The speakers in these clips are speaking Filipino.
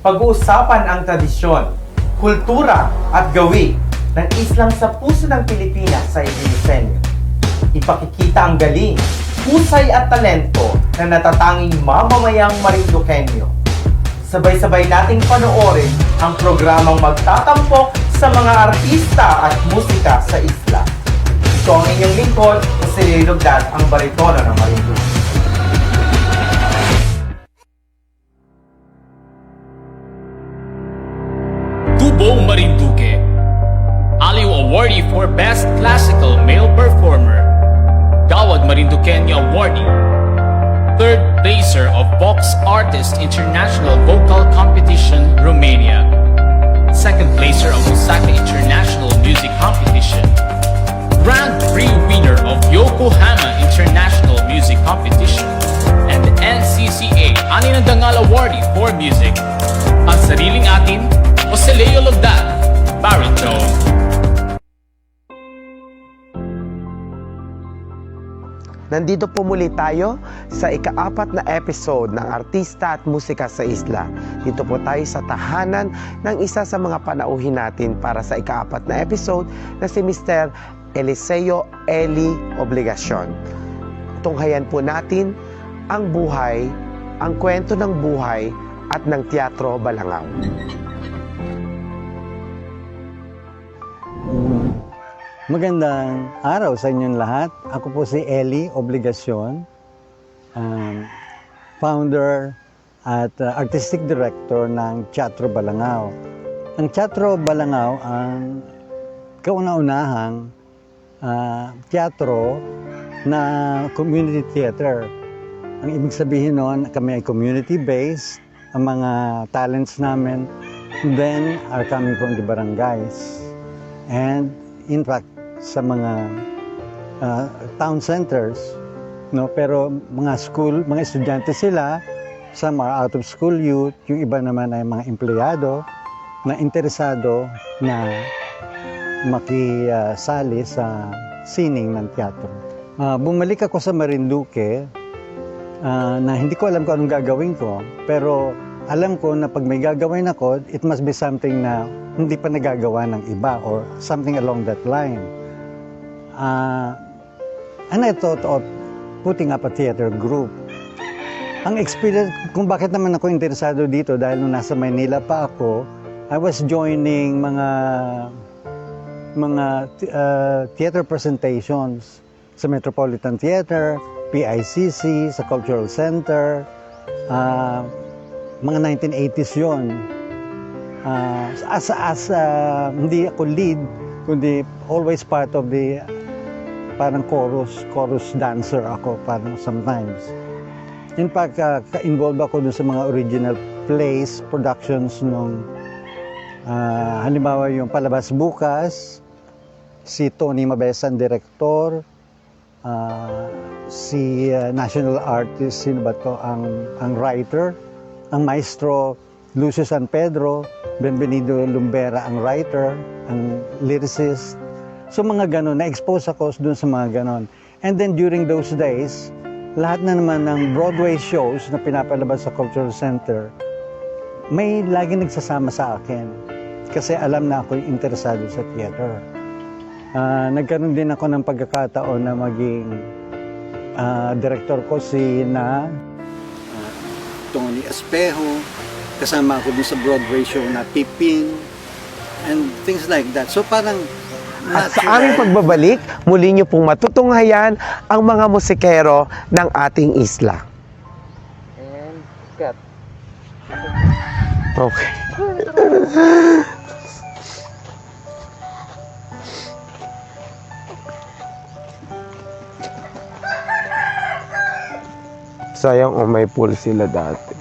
Pag-uusapan ang tradisyon, kultura at gawi ng islang sa puso ng Pilipinas sa Ilisenyo. Ipakikita ang galing, husay at talento na natatanging mamamayang Marinduqueño. Sabay-sabay nating panoorin ang programang magtatampok sa mga artista at musika sa isla. Ito ang inyong lingkod na si Lugdas, ang baritono ng Marinduque. Tubong Marinduque, Aliw Awardee for Best Classical Male Performer, Gawad Marinduqueño Awardee, Third Placer of Vox Artist International Vocal Competition, Romania, Second Placer of Osaka International Music Competition, Grand Prix winner of Yokohama International Music Competition, and the NCCA Aninandangal Awardee for Music. Ang sariling atin, Jose Leo Lugdas, baritone. Nandito po muli tayo sa ika-4 na episode ng Artista at Musika sa Isla. Dito po tayo sa tahanan ng isa sa mga panauhin natin para sa ika-4 na episode na si Mr. Eliseo Eli Obligacion. Tunghayan po natin ang buhay, ang kwento ng buhay at ng Teatro Balangao. Magandang araw sa inyong lahat. Ako po si Eli Obligacion, founder at artistic director ng Teatro Balangao. Ang Teatro Balangao ang kauna-unahang teatro na community theater. Ang ibig sabihin noon, kami ay community-based. Ang mga talents namin then are coming from the barangays. And in fact, sa mga town centers, no, pero mga school, mga estudyante sila, some are out of school youth, yung iba naman ay mga empleyado na interesado na makisali sa sining ng teatro. Bumalik ako sa Marinduque na hindi ko alam kung anong gagawin ko, pero alam ko na pag may gagawin ako, it must be something na hindi pa nagagawa ng iba or something along that line. And I thought of putting up a theater group. Ang experience, kung bakit naman ako interesado dito, dahil nung nasa Maynila pa ako, I was joining mga theater presentations sa Metropolitan Theater, PICC, sa Cultural Center, mga 1980s yun. Hindi ako lead, kundi always part of the parang chorus dancer ako parang sometimes. In fact, involved ako dun sa mga original plays, productions nung halimbawa yung Palabas Bukas, si Tony Mabesan, director, si national artist, sino ba to, ang writer, ang maestro Lucio San Pedro, Benvenido Lumbera ang writer, ang lyricist. So mga ganon, na-expose ako dun sa mga ganon. And then during those days, lahat na naman ng Broadway shows na pinapalabas sa Cultural Center, may lagi nagsasama sa akin. Kasi alam na ako yung interesado sa theater. Nagkaroon din ako ng pagkakataon na maging director ko si Tony Espejo. Kasama ako dun sa Broadway show na Pipin and things like that. So parang At sa aming pagbabalik, muli niyo pong matutunghayan ang mga musikero ng ating isla. And cut. Okay. Sayang may pool sila dati.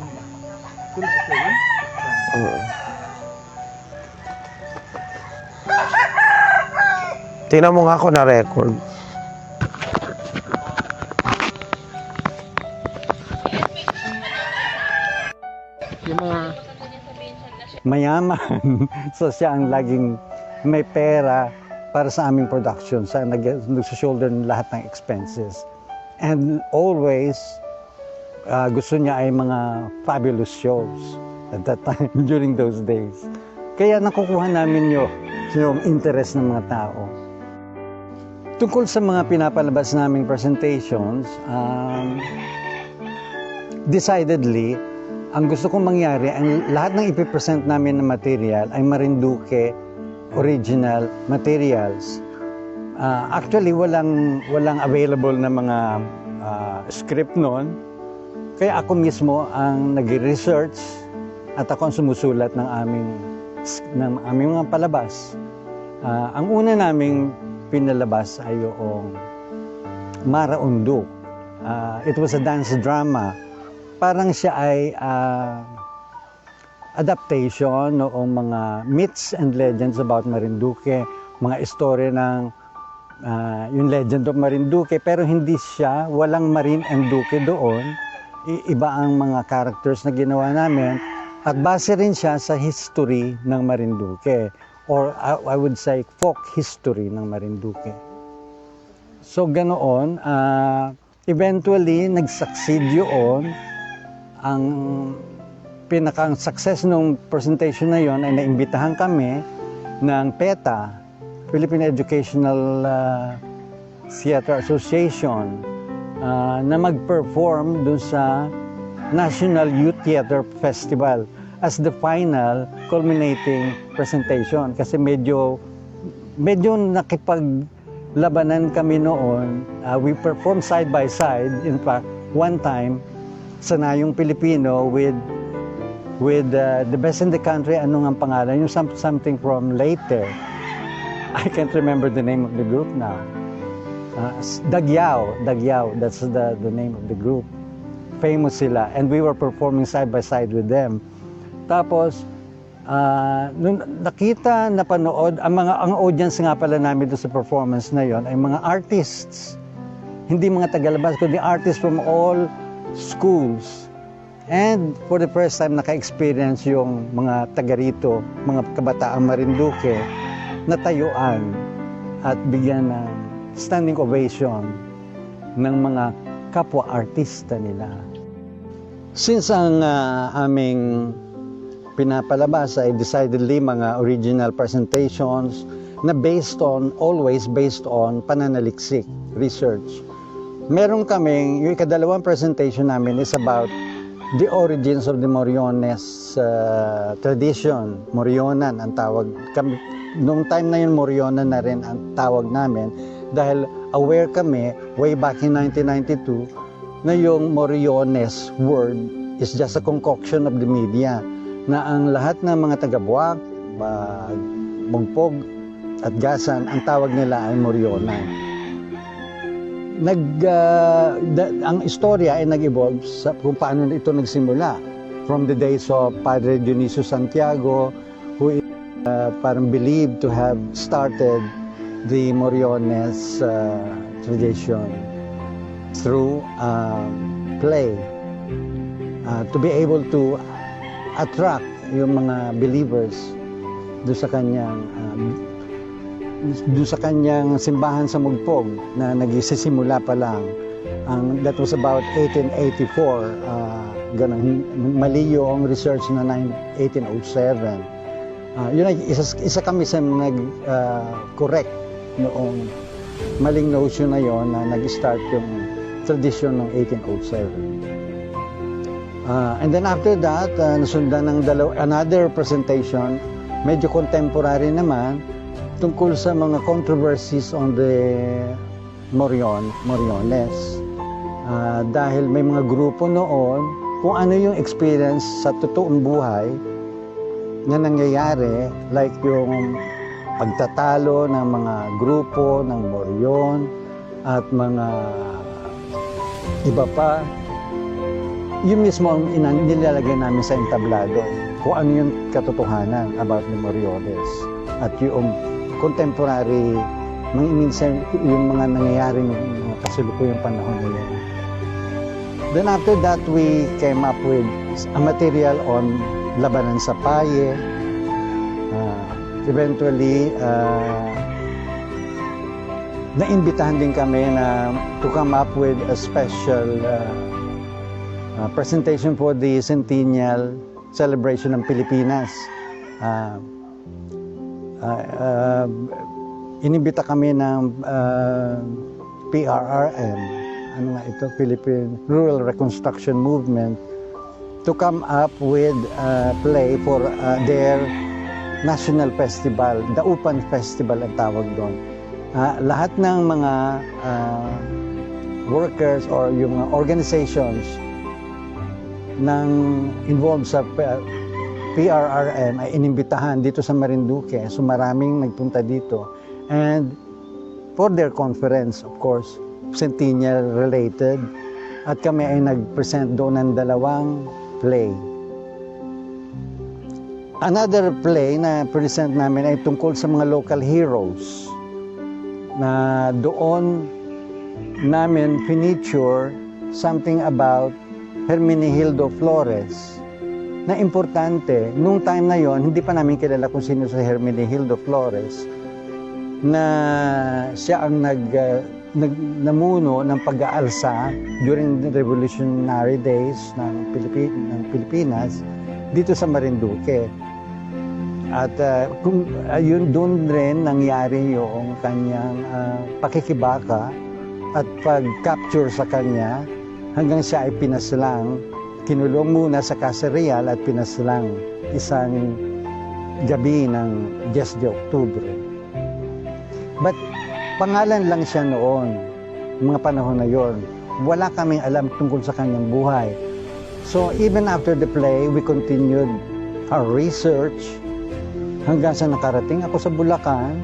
Oo. Tingnan mo nga ako na record. Yung mga mayaman. So siya ang laging may pera para sa aming production. Siya nag-shoulder ng lahat ng expenses. And always, gusto niya ay mga fabulous shows. at that time, during those days. Kaya nakukuha namin yung interest ng mga tao. Tungkol sa mga pinapalabas naming presentations, decidedly, ang gusto kong mangyari, ang lahat ng ipipresent namin na material ay Marinduque original materials. Actually, walang available na mga script noon. Kaya ako mismo ang nag-research at ako ang sumusulat ng aming mga palabas. Ang una naming pinalabas ay yung Mara Undok. It was a dance drama. Parang siya ay adaptation noong mga myths and legends about Marinduque, mga istorya ng yung Legend of Marinduque, pero hindi siya, walang Marin and Duque doon. Iba ang mga characters na ginawa namin at base rin siya sa history ng Marinduque, or I would say folk history ng Marinduque. So ganoon, eventually nag-succeed yun. Ang pinakang success ng presentation na yon ay naimbitahan kami ng PETA, Philippine Educational Theater Association, na mag-perform dun sa National Youth Theater Festival as the final culminating presentation. Kasi medyo nakipaglabanan kami noon. We performed side by side. In fact, one time, Sanayong Pilipino with the best in the country. Ano nga ang pangalan? Yung something from Leyte. I can't remember the name of the group now. Dagyao, that's the name of the group. Famous sila. And we were performing side by side with them. Tapos, nung napanood, ang audience nga pala namin doon sa performance na yon ay mga artists. Hindi mga tagalabas, kundi artists from all schools. And for the first time, naka-experience yung mga taga rito, mga kabataang Marinduque, natayuan at bigyan ng standing ovation ng mga kapwa-artista nila. Since ang aming pinapalabas ay decidedly mga original presentations na always based on pananaliksik, research. Meron kaming, yung ikadalawang presentation namin is about the origins of the Moriones tradition. Morionan ang tawag. Noong time na yun, Morionan na rin ang tawag namin dahil aware kami way back in 1992 na yung Moriones word is just a concoction of the media, na ang lahat ng mga taga-Buwak, Bugpog at Gasan, ang tawag nila ay Morionan. Ang istorya ay nag-evolve sa kung paano ito nagsimula. From the days of Padre Dionisio Santiago, who is parang believed to have started the Moriones tradition through play, to be able to attract yung mga believers doon sa kanyang simbahan sa Mugpog na nagsisimula pa lang. That was about 1884. Ganun, mali yung research na 1807. Yun ay isa kami sa nag-correct noong maling notion na yon na nag-start yung tradition ng 1807. And then after that, nasundan ng another presentation, medyo contemporary naman, tungkol sa mga controversies on the Moriones. Dahil may mga grupo noon, kung ano yung experience sa totoong buhay na nangyayari, like yung pagtatalo ng mga grupo ng Morion at mga iba pa, yun mismo ang nilalagay namin sa entablado, kung ano yung katotohanan about the Moriones at yung contemporary, minsan yung mga nangyayaring kasalukuyang panahon nila. Then after that, we came up with a material on labanan sa paye. Eventually, naimbitahan din kami to come up with a special presentation for the centennial. celebration ng Pilipinas. Inimbita kami ng PRRM, ano nga ito, Philippine Rural Reconstruction Movement, to come up with a play for their national festival, the Upan Festival ang tawag doon. Lahat ng mga workers or yung mga organizations ng involved sa PRRM ay inimbitahan dito sa Marinduque. So maraming nagpunta dito. And for their conference, of course, centennial related. At kami ay nag-present doon ng 2 play. Another play na present namin ay tungkol sa mga local heroes na doon namin finiture something about Hermenegildo Flores na importante. Nung time na yon, hindi pa namin kilala kung sino si Hermenegildo Flores, na siya ang namuno ng pag-aalsa during the revolutionary days ng Pilipinas dito sa Marinduque. At yun doon rin nangyari yung kanyang pakikibaka at pag-capture sa kanya hanggang siya ay pinaslang. Kinulong muna sa Casa Real at pinaslang isang gabi ng 10 de Oktubre. But pangalan lang siya noon, mga panahon na yon. Wala kaming alam tungkol sa kanyang buhay. So even after the play, we continued our research hanggang sa nakarating ako sa Bulacan.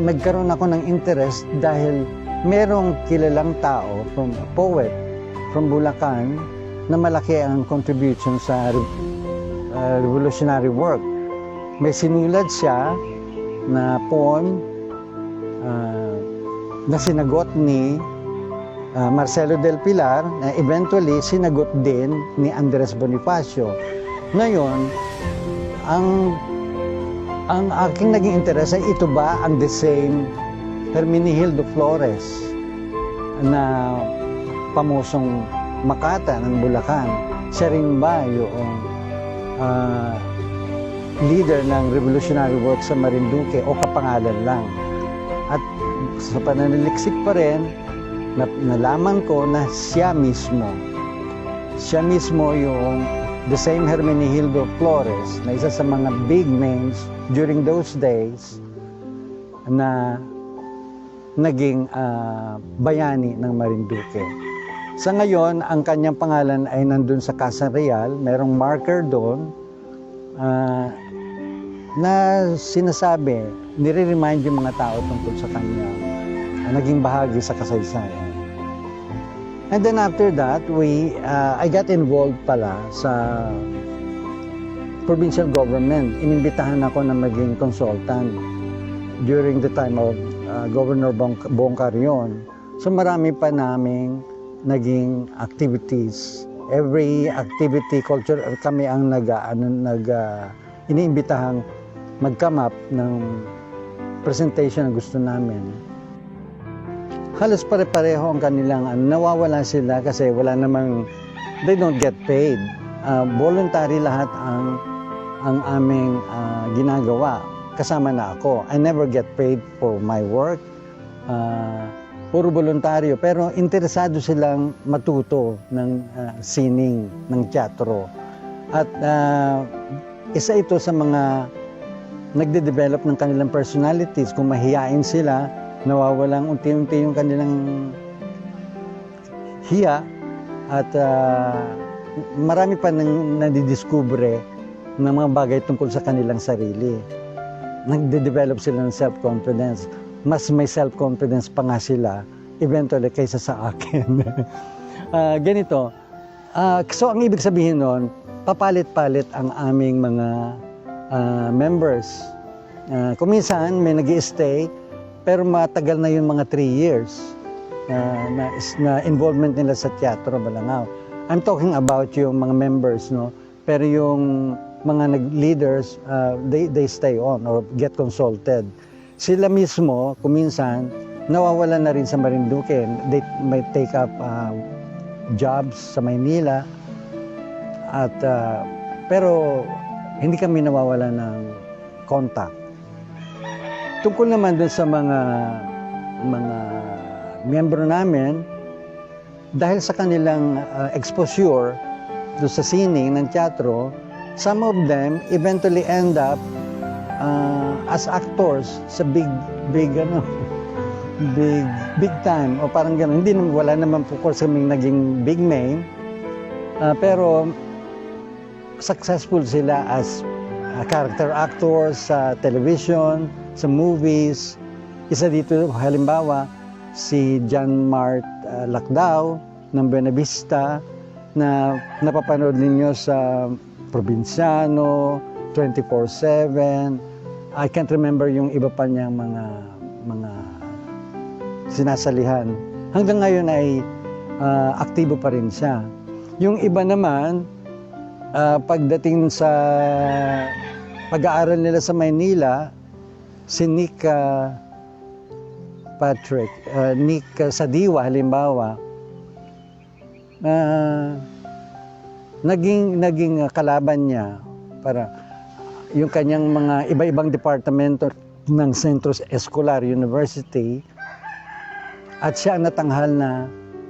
Nagkaroon ako ng interest dahil merong kilalang tao, from a poet from Bulacan, na malaki ang contribution sa revolutionary work. May sinulat siya na poem na sinagot ni Marcelo del Pilar, na eventually sinagot din ni Andres Bonifacio. Ngayon, ang aking naging interes ay ito ba ang the same Hermenegildo Flores na pamusong Makata ng Bulacan? Siya rin ba yung leader ng revolutionary work sa Marinduque o kapangalan lang? At sa pananaliksik pa rin, nalaman ko na siya mismo yung the same Hermenegildo Flores, na isa sa mga big names during those days na naging bayani ng Marinduque. Sa ngayon, ang kanyang pangalan ay nandun sa Casa Real. Merong marker doon na sinasabi, nire-remind yung mga tao tungkol sa kanya, naging bahagi sa kasaysayan. And then after that, I got involved pala sa provincial government. Inimbitahan ako na maging consultant during the time of Governor Bong Carrion. So marami pa naming naging activities. Every activity, culture, kami ang iniimbitahang mag-come up ng presentation na gusto namin. Halos pare-pareho ang kanilang nawawala sila kasi wala namang, they don't get paid. Voluntary lahat ang aming ginagawa. Kasama na ako. I never get paid for my work. Puro voluntaryo. Pero interesado silang matuto ng sining, ng teatro. At isa ito sa mga nagde-develop ng kanilang personalities. Kung mahiyain sila, nawawalang unti-unti yung kanilang hiya. At marami pa nang nadidiskubre ng mga bagay tungkol sa kanilang sarili. Nagde-develop sila ng self-confidence. Mas may self-confidence pa nga sila eventually kaysa sa akin. Ganito. So ang ibig sabihin nun, papalit-palit ang aming mga members. Kuminsan may nag-i-stay, pero matagal na yung mga 3 years na involvement nila sa teatro, Balangao. I'm talking about yung mga members, no? Pero yung mga leaders, they stay on or get consulted. Sila mismo, kuminsan, nawawala na rin sa Marinduque. They may take up jobs sa Maynila. At Pero hindi kami nawawala ng contact. Tungkol naman dun sa mga miyembro namin, dahil sa kanilang exposure doon sa sining ng teatro, some of them eventually end up as actors sa big time o parang gano'n. Hindi naman, wala naman po course kaming naging big name, pero successful sila as character actors sa television, sa movies. Isa dito halimbawa si John Mart Lacdao ng Buena Vista na napapanood ninyo sa Provinciano, 24/7. I can't remember yung iba pa niyang mga sinasalihan. Hanggang ngayon ay aktibo pa rin siya. Yung iba naman, pagdating sa pag-aaral nila sa Maynila, si Nick Sadiwa halimbawa, naging kalaban niya para yung kanyang mga iba-ibang departamento ng Centro Escolar University, at siya ang natanghal na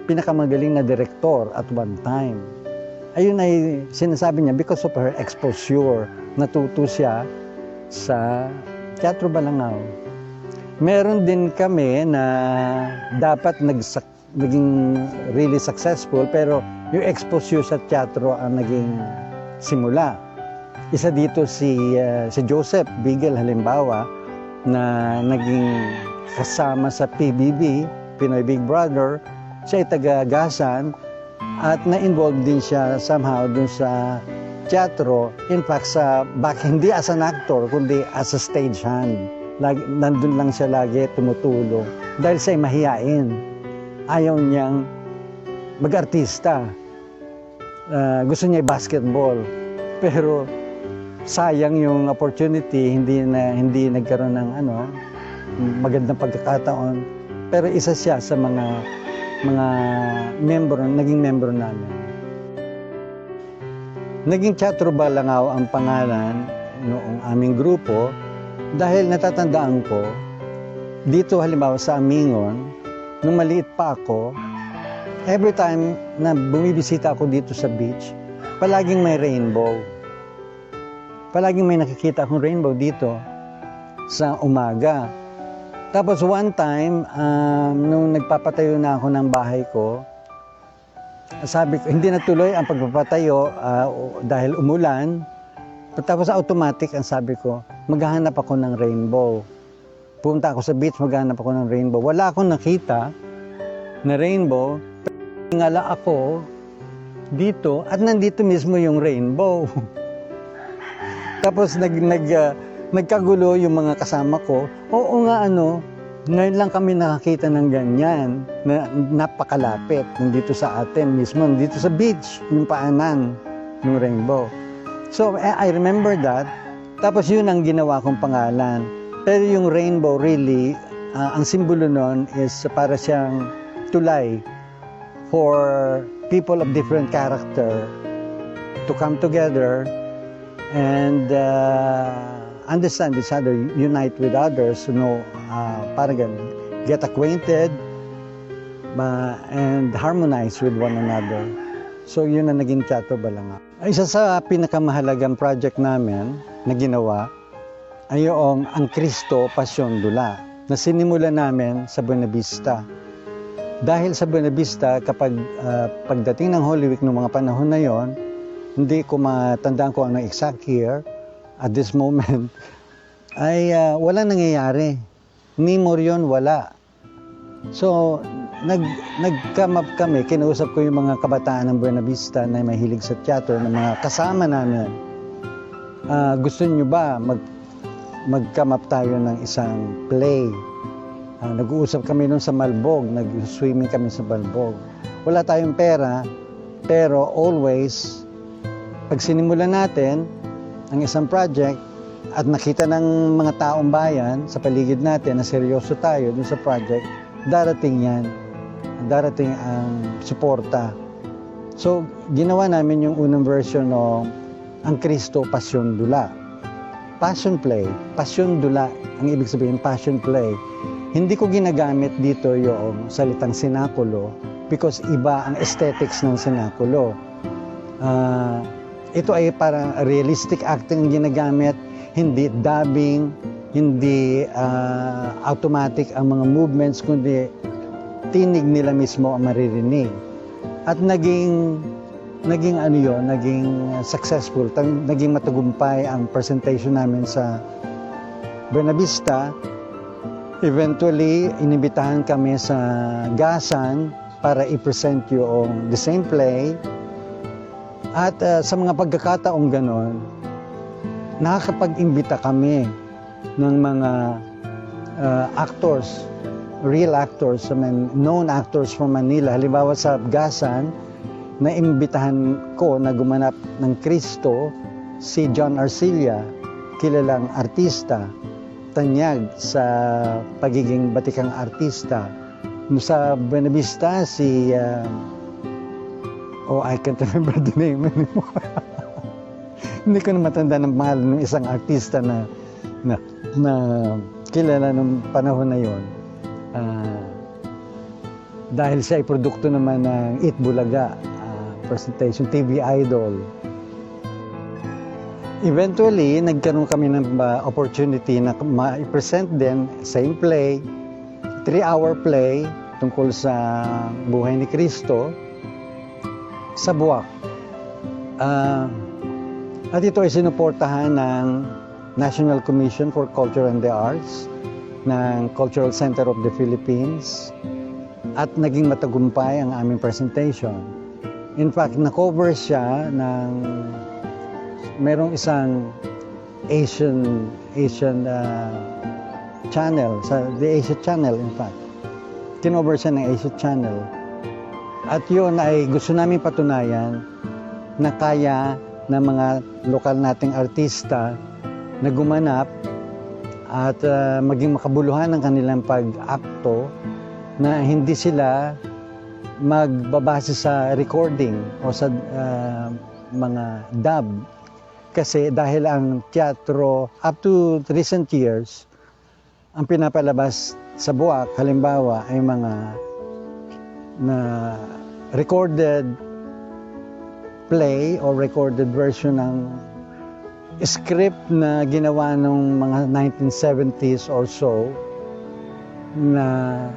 pinakamagaling na direktor at one time. Ayun ay sinasabi niya because of her exposure, natuto siya sa Teatro Balangao. Meron din kami na dapat naging really successful, pero yung exposure sa teatro ang naging simula. Isa dito si Joseph Bigel halimbawa, na naging kasama sa PBB, Pinoy Big Brother. Siya ay taga-Gasan at na-involve din siya somehow dun sa teatro. In fact, hindi as an actor, kundi as a stagehand. Nandun lang siya lagi tumutulong. Dahil siya ay mahiyain. Ayaw niyang mag-artista. Gusto niya basketball. Pero sayang yung opportunity, hindi nagkaroon ng magandang pagkakataon. Pero isa siya sa mga naging membro namin. Naging Teatro Balangao ang pangalan noong aming grupo dahil natatandaan ko, dito halimbawa sa Amingon, nung maliit pa ako, every time na bumibisita ako dito sa beach, palaging may rainbow. Palaging may nakikita akong rainbow dito sa umaga. Tapos one time, nung nagpapatayo na ako ng bahay ko, sabi ko, hindi natuloy ang pagpapatayo dahil umulan. Tapos automatic ang sabi ko, maghahanap ako ng rainbow. Punta ako sa beach, maghahanap ako ng rainbow. Wala akong nakita na rainbow. Tingala ako dito at nandito mismo yung rainbow. Tapos nagkagulo yung mga kasama ko. Oo nga ngayon lang kami nakakita ng ganyan na napakalapit nandito sa atin mismo, nandito sa beach, yung paanan ng rainbow. So I remember that. Tapos yun ang ginawa kong pangalan. Pero yung rainbow really, ang simbolo nun is para siyang tulay for people of different character to come together and understand each other, unite with others, parang get acquainted and harmonize with one another. So yun ang naging Teatro Balangao. Isa sa pinakamahalagang project namin na ginawa ay yung Ang Cristo Pasyon Dula na sinimula namin sa Buena Vista. Dahil sa Buena Vista, kapag pagdating ng Holy Week ng mga panahon na yon, hindi ko matandaan ko ang exact year at this moment, ay wala nangyayari. Ni Morion, wala. So, nag-come up kami, kinausap ko yung mga kabataan ng Buena Vista na mahilig sa teatro, na mga kasama namin. Gusto nyo ba mag-come up tayo ng isang play? Nag-uusap kami nun sa Malbog, nag-swimming kami sa Malbog. Wala tayong pera, pero always, pag sinimulan natin ang isang project at nakita ng mga taong bayan sa paligid natin na seryoso tayo dun sa project, darating yan. Darating ang suporta. So, ginawa namin yung unang version ng ang Kristo Pasyon Dula. Passion play, passion dula, ang ibig sabihin passion play. Hindi ko ginagamit dito yung salitang sinakulo because iba ang aesthetics ng sinakulo. Ito ay parang realistic acting ang ginagamit, hindi dubbing, hindi automatic ang mga movements, kundi tinig nila mismo ang maririnig. At naging successful, naging matagumpay ang presentation namin sa Buena Vista. Eventually, inibitahan kami sa Gasan para i-present yung the same play. At sa mga pagkakataong ganon, nakakapag-imbita kami ng mga actors, real actors, known actors from Manila. Halimbawa sa Gasan, naimbitahan ko na gumanap ng Kristo si John Arcilla, kilalang artista, tanyag sa pagiging batikang artista. Sa Buena Vista, I can't remember the name anymore. Hindi ko na matanda ng pangalan ng isang artista na kilala nung panahon na yon. Dahil siya ay produkto naman ng Eat Bulaga presentation, TV Idol. Eventually, nagkaroon kami ng opportunity na ma-present din, same play, 3-hour play tungkol sa buhay ni Kristo sa Buwak. At ito ay sinuportahan ng National Commission for Culture and the Arts, ng Cultural Center of the Philippines, at naging matagumpay ang aming presentation. In fact, na-cover siya ng merong isang Asian channel, sa the Asia Channel in fact. Kinover siya ng Asia Channel. At yun ay gusto namin patunayan na kaya ng mga lokal nating artista na gumanap at maging makabuluhan ng kanilang pag-akto, na hindi sila magbabase sa recording o sa mga dub. Kasi dahil ang teatro up to recent years, ang pinapalabas sa Buwak halimbawa ay mga na recorded play or recorded version ng script na ginawa nung mga 1970s or so, na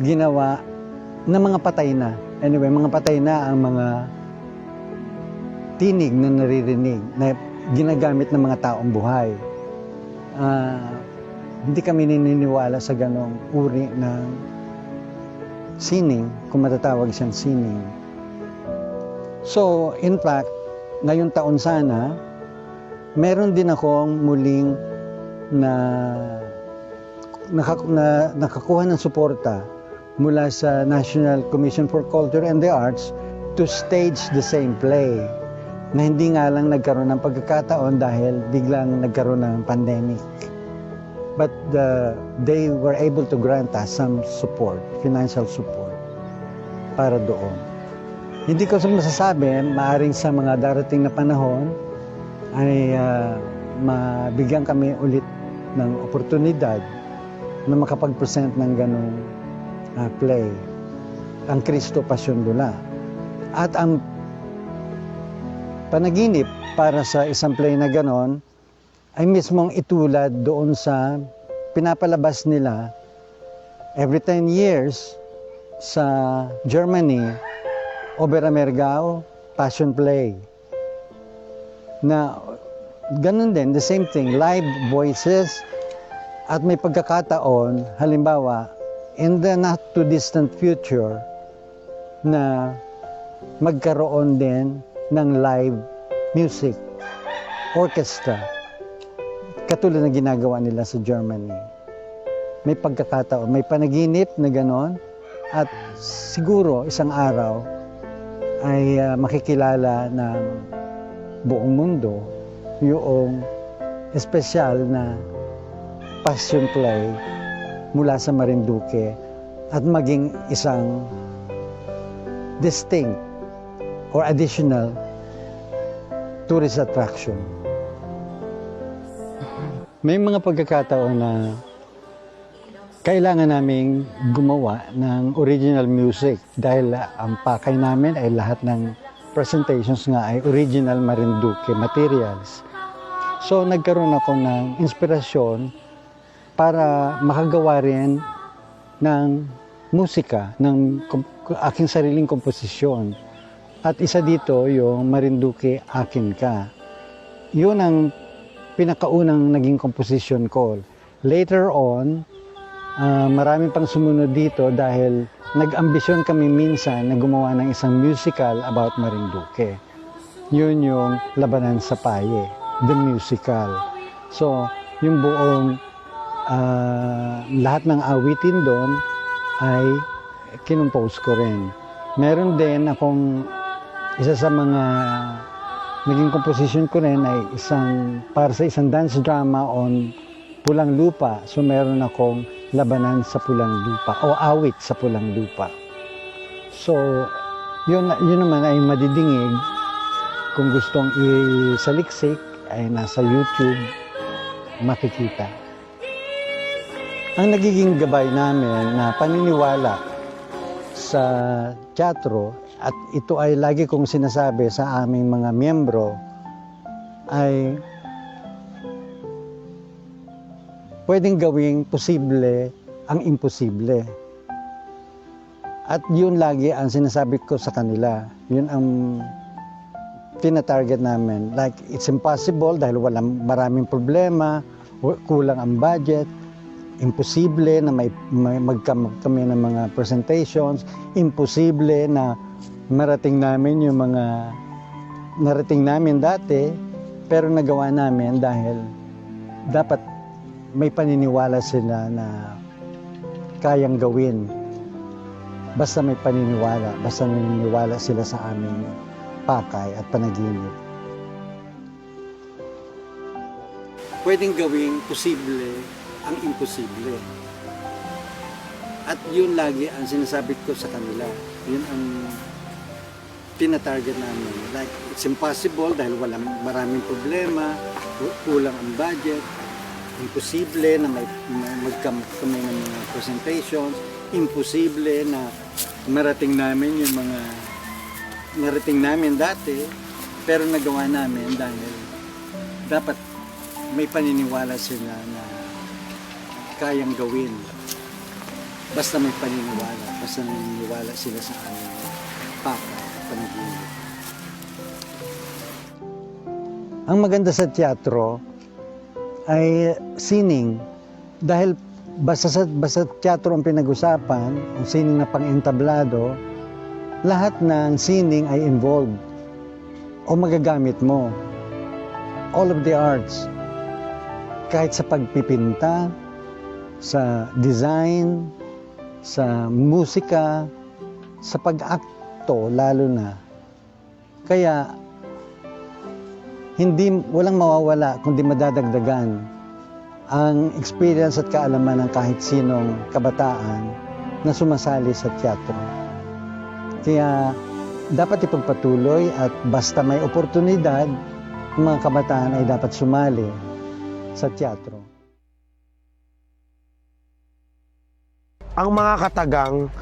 ginawa na mga patay na. Anyway, mga patay na ang mga tinig na naririnig na ginagamit ng mga taong buhay. Hindi kami naniniwala sa ganong uri ng sining, kung matatawag siyang sining. So, in fact, ngayong taon sana, meron din akong muling nakakuha ng suporta mula sa National Commission for Culture and the Arts to stage the same play, na hindi nga lang nagkaroon ng pagkakataon dahil biglang nagkaroon ng pandemic. But they were able to grant us some support, financial support, para doon. Hindi ko masasabi, maaring sa mga darating na panahon ay mabigyan kami ulit ng oportunidad na makapag-present ng ganong play, ang Kristo Pasyon Dula. At ang panaginip para sa isang play na ganon ay mismong itulad doon sa pinapalabas nila every 10 years sa Germany, Oberammergau Passion Play. Na ganun din, the same thing, live voices, at may pagkakataon, halimbawa, in the not too distant future, na magkaroon din ng live music, orchestra, katulad ng ginagawa nila sa Germany. May pagkakataon, may panaginip na ganon, at siguro isang araw ay makikilala ng buong mundo yung espesyal na passion play mula sa Marinduque at maging isang distinct or additional tourist attraction. May mga pagkakataon na kailangan naming gumawa ng original music dahil ang pakay namin ay lahat ng presentations nga ay original Marinduque materials. So nagkaroon ako ng inspirasyon para makagawa rin ng musika, ng aking sariling komposisyon. At isa dito yung Marinduque Akin Ka. Yun ang pinakaunang naging komposisyon ko. Later on, maraming pang sumunod dito dahil nag-ambisyon kami minsan na gumawa ng isang musical about Marinduque. Yun yung Labanan sa Paye, the musical. So, yung buong lahat ng awitin doon ay kinumpose ko rin. Meron din akong isa sa mga naging composition ko rin ay para sa isang dance drama on Pulang Lupa. So meron akong Labanan sa Pulang Lupa o Awit sa Pulang Lupa. So yun naman ay madidingig kung gustong isaliksik ay nasa YouTube makikita. Ang nagiging gabay namin na paniniwala sa teatro, at ito ay lagi kong sinasabi sa aming mga miyembro, ay pwedeng gawing posible ang imposible. At yun lagi ang sinasabi ko sa kanila. Yun ang tina-target namin. Like, it's impossible dahil maraming problema, kulang ang budget, imposible na kami ng mga presentations, imposible na marating namin yung mga narating namin dati, pero nagawa namin dahil dapat may paniniwala sila na kayang gawin. Basta may paniniwala, basta naniniwala sila sa aming pakay at panaginip. Pwedeng gawing posible ang imposible. At yun lagi ang sinasabi ko sa kanila. Yun ang tina-target namin. Like, it's impossible dahil maraming problema, kulang ang budget, imposible na kami ng mga presentations, imposible na marating namin yung mga narating namin dati, pero nagawa namin dahil dapat may paniniwala sila na kayang gawin. Basta may paniniwala, basta naniniwala sila sa aming pakay. Ang maganda sa teatro ay sining. Dahil basta teatro ang pinag-usapan, ang sining na pang-entablado, lahat ng sining ay involved o magagamit mo. All of the arts. Kahit sa pagpipinta, sa design, sa musika, sa pag-akto lalo na. Kaya walang mawawala kundi madadagdagan ang experience at kaalaman ng kahit sinong kabataan na sumasali sa teatro. Kaya dapat ipagpatuloy at basta may oportunidad, ang mga kabataan ay dapat sumali sa teatro. Ang mga katagang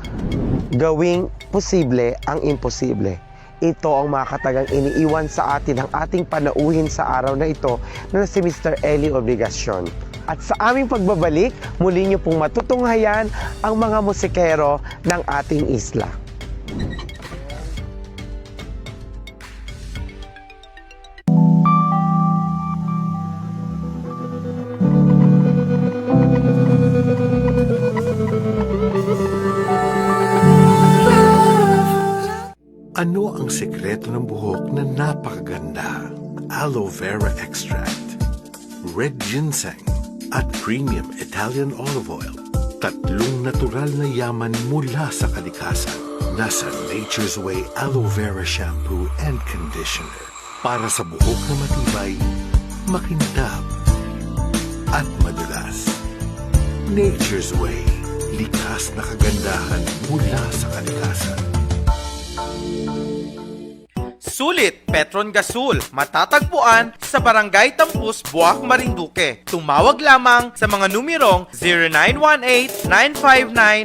gawing posible ang imposible. Ito ang mga katagang iniiwan sa atin ng ating panauhin sa araw na ito na si Mr. Eli Obligacion. At sa aming pagbabalik, muli niyo pong matutunghayan ang mga musikero ng ating isla. Ano ang sekreto ng buhok na napakaganda? Aloe vera extract, red ginseng, at premium Italian olive oil. Tatlong natural na yaman mula sa kalikasan. Nasa Nature's Way Aloe Vera Shampoo and Conditioner. Para sa buhok na matibay, makintab, at madulas. Nature's Way. Likas na kagandahan mula sa kalikasan. Sulit Petron Gasol, matatagpuan sa Barangay Tampus, Buak, Marinduque. Tumawag lamang sa mga numerong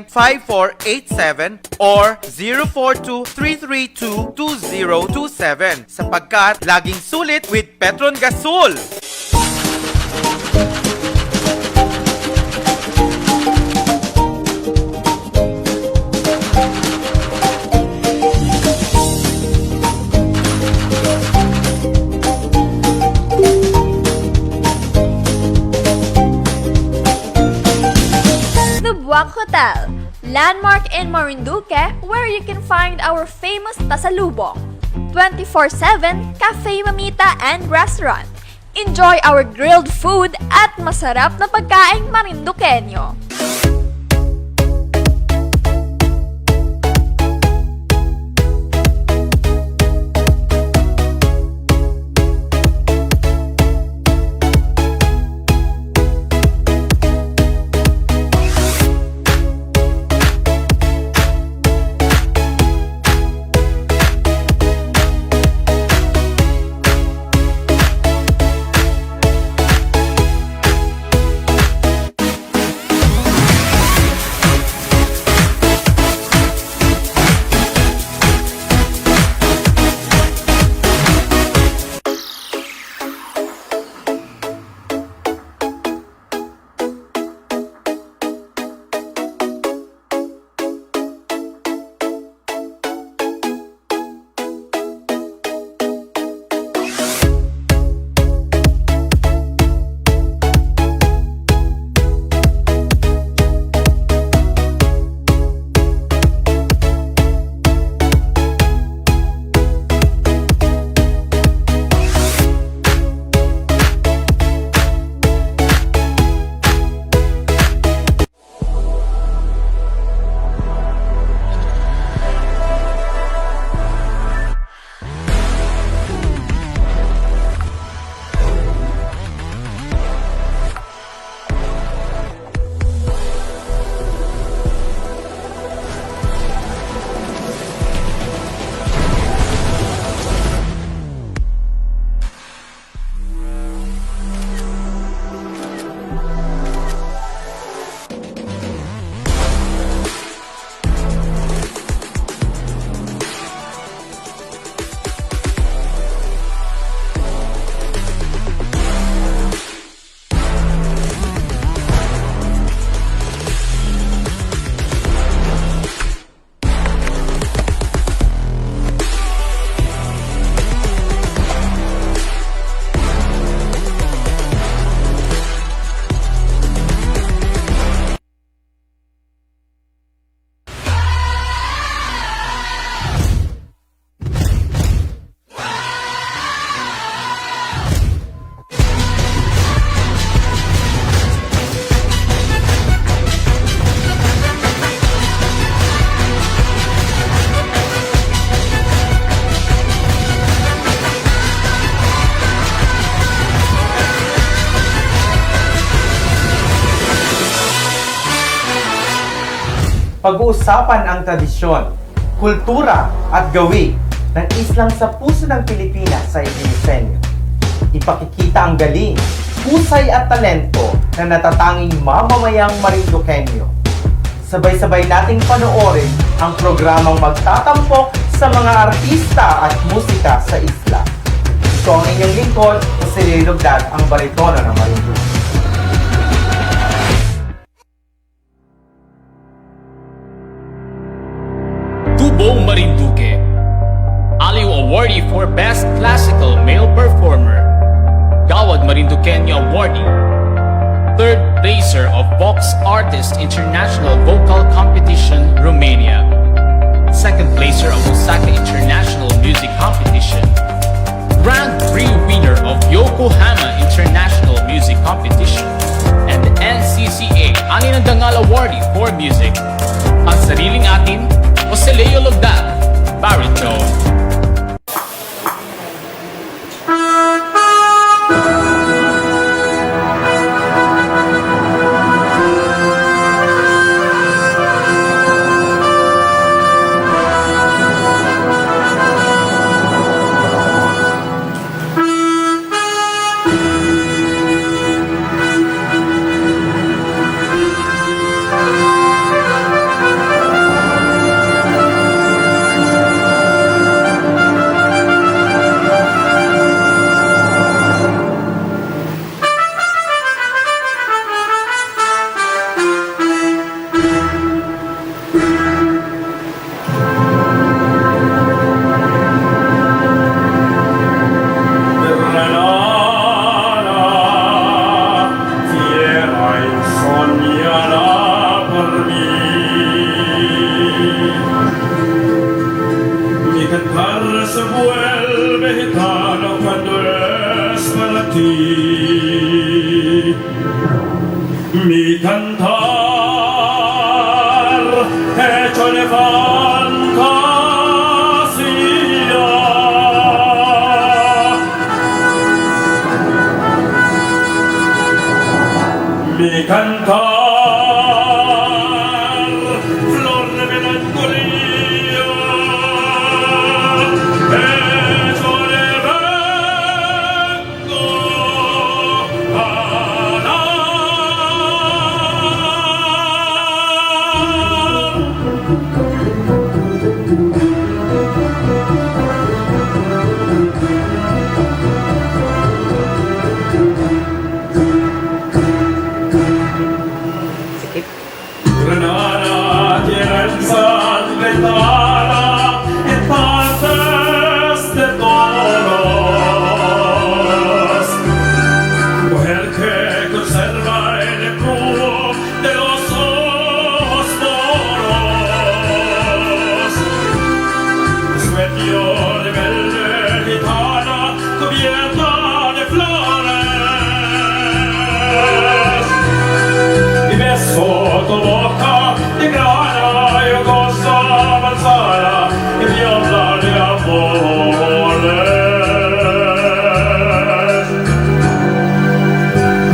0918-959-5487 or 042-332-2027 sapagkat laging sulit with Petron Gasol. The Buwak Hotel, landmark in Marinduque where you can find our famous Tasalubong, 24/7 Cafe Mamita and Restaurant. Enjoy our grilled food at masarap na pagkaing Marinduqueño. Pag-uusapan ang tradisyon, kultura at gawi ng islang sa puso ng Pilipinas sa Iglesenyo. Ipakikita ang galing, husay at talento na natatanging mamamayang Marinduqueño. Sabay-sabay nating panoorin ang programang magtatampok sa mga artista at musika sa isla. Ito ang inyong lingkod, Jose Lugdag, ang baritono ng Marinduque. Tubong Marinduque, Aliw Awardee for Best Classical Male Performer, Gawad Marinduqueño Awardee, Third Placer of Vox Artist International Vocal Competition, Romania, Second Placer of Osaka International Music Competition, Grand Prix winner of Yokohama International Music Competition, and the NCCA Aninandangal Awardee for Music. Ang sariling atin, Jose Lugdag, baritone. se vuelve gitano cuando es para ti. Mi cantar hecho de fantasía. Mi cantar, flor de melancolía, hecho de vento Granada tiene ensangrentada en partes de toros, mujer que conserva el embudo de los ojos moros, sueño de verde gitana cubierta de flores, y beso tu boca de grana y cosa avanzada y me habla de amores.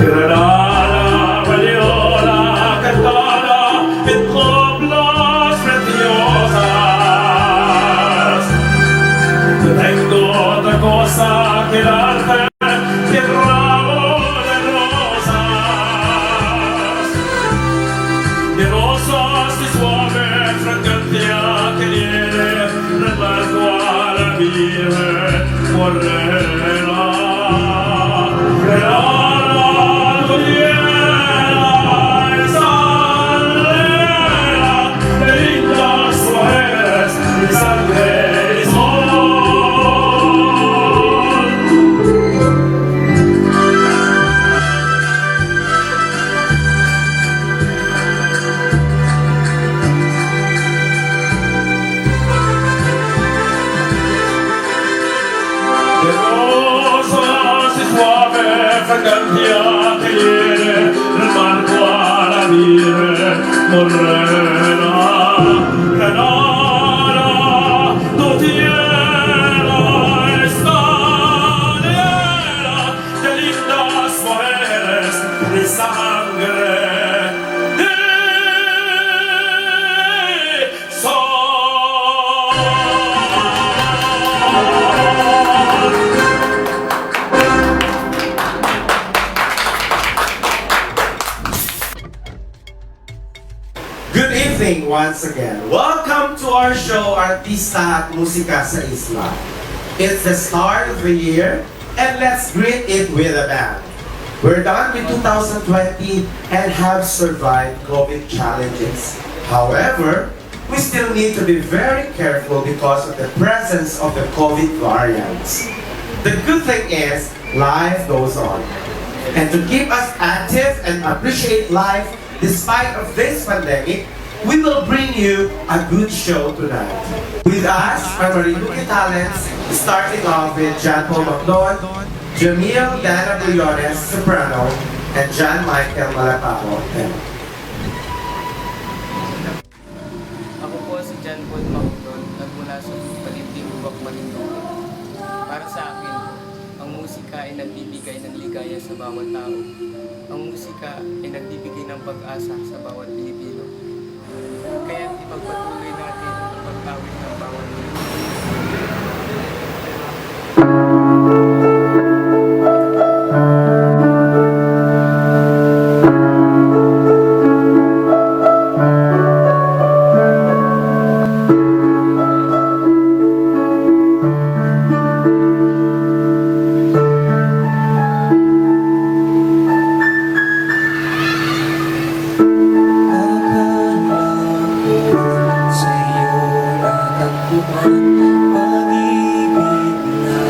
Granada, Valiola, cantada en coplas preciosas. No tengo otra cosa que darte que el ramo de rosas. De rosas y suave fragancia que tiene recuerdo a la Virgen morena. Granada, Granada, salera de lindas mujeres y sangre y sol. De rosas y suave fragancia que tiene el marco a la Virgen morena. Granada, tu tierra está llena de lindas mujeres de sangre de sol. Good evening once again. Welcome to our show, Artista at Musika sa Isla. It's the start of the year, and let's greet it with a bang. We're done with 2020 and have survived COVID challenges. However, we still need to be very careful because of the presence of the COVID variants. The good thing is, life goes on. And to keep us active and appreciate life despite of this pandemic, we will bring you a good show tonight. With us, our Marinduque talents, starting off with John Paul Macdon, Jamil Dana Briones, soprano, and John Michael Malapaco, tenor. Ako po si John Paul Macdon, nagmula sa Paliting Lubak, Marinduque. Para sa akin, ang musika ay nagbibigay ng ligaya sa bawat tao. Ang musika ay nagbibigay ng pag-asa sa bawat Pilipino. Kaya ipagpatuloy natin ang pagkawit ng bawat Pilipino. Pag-ibig na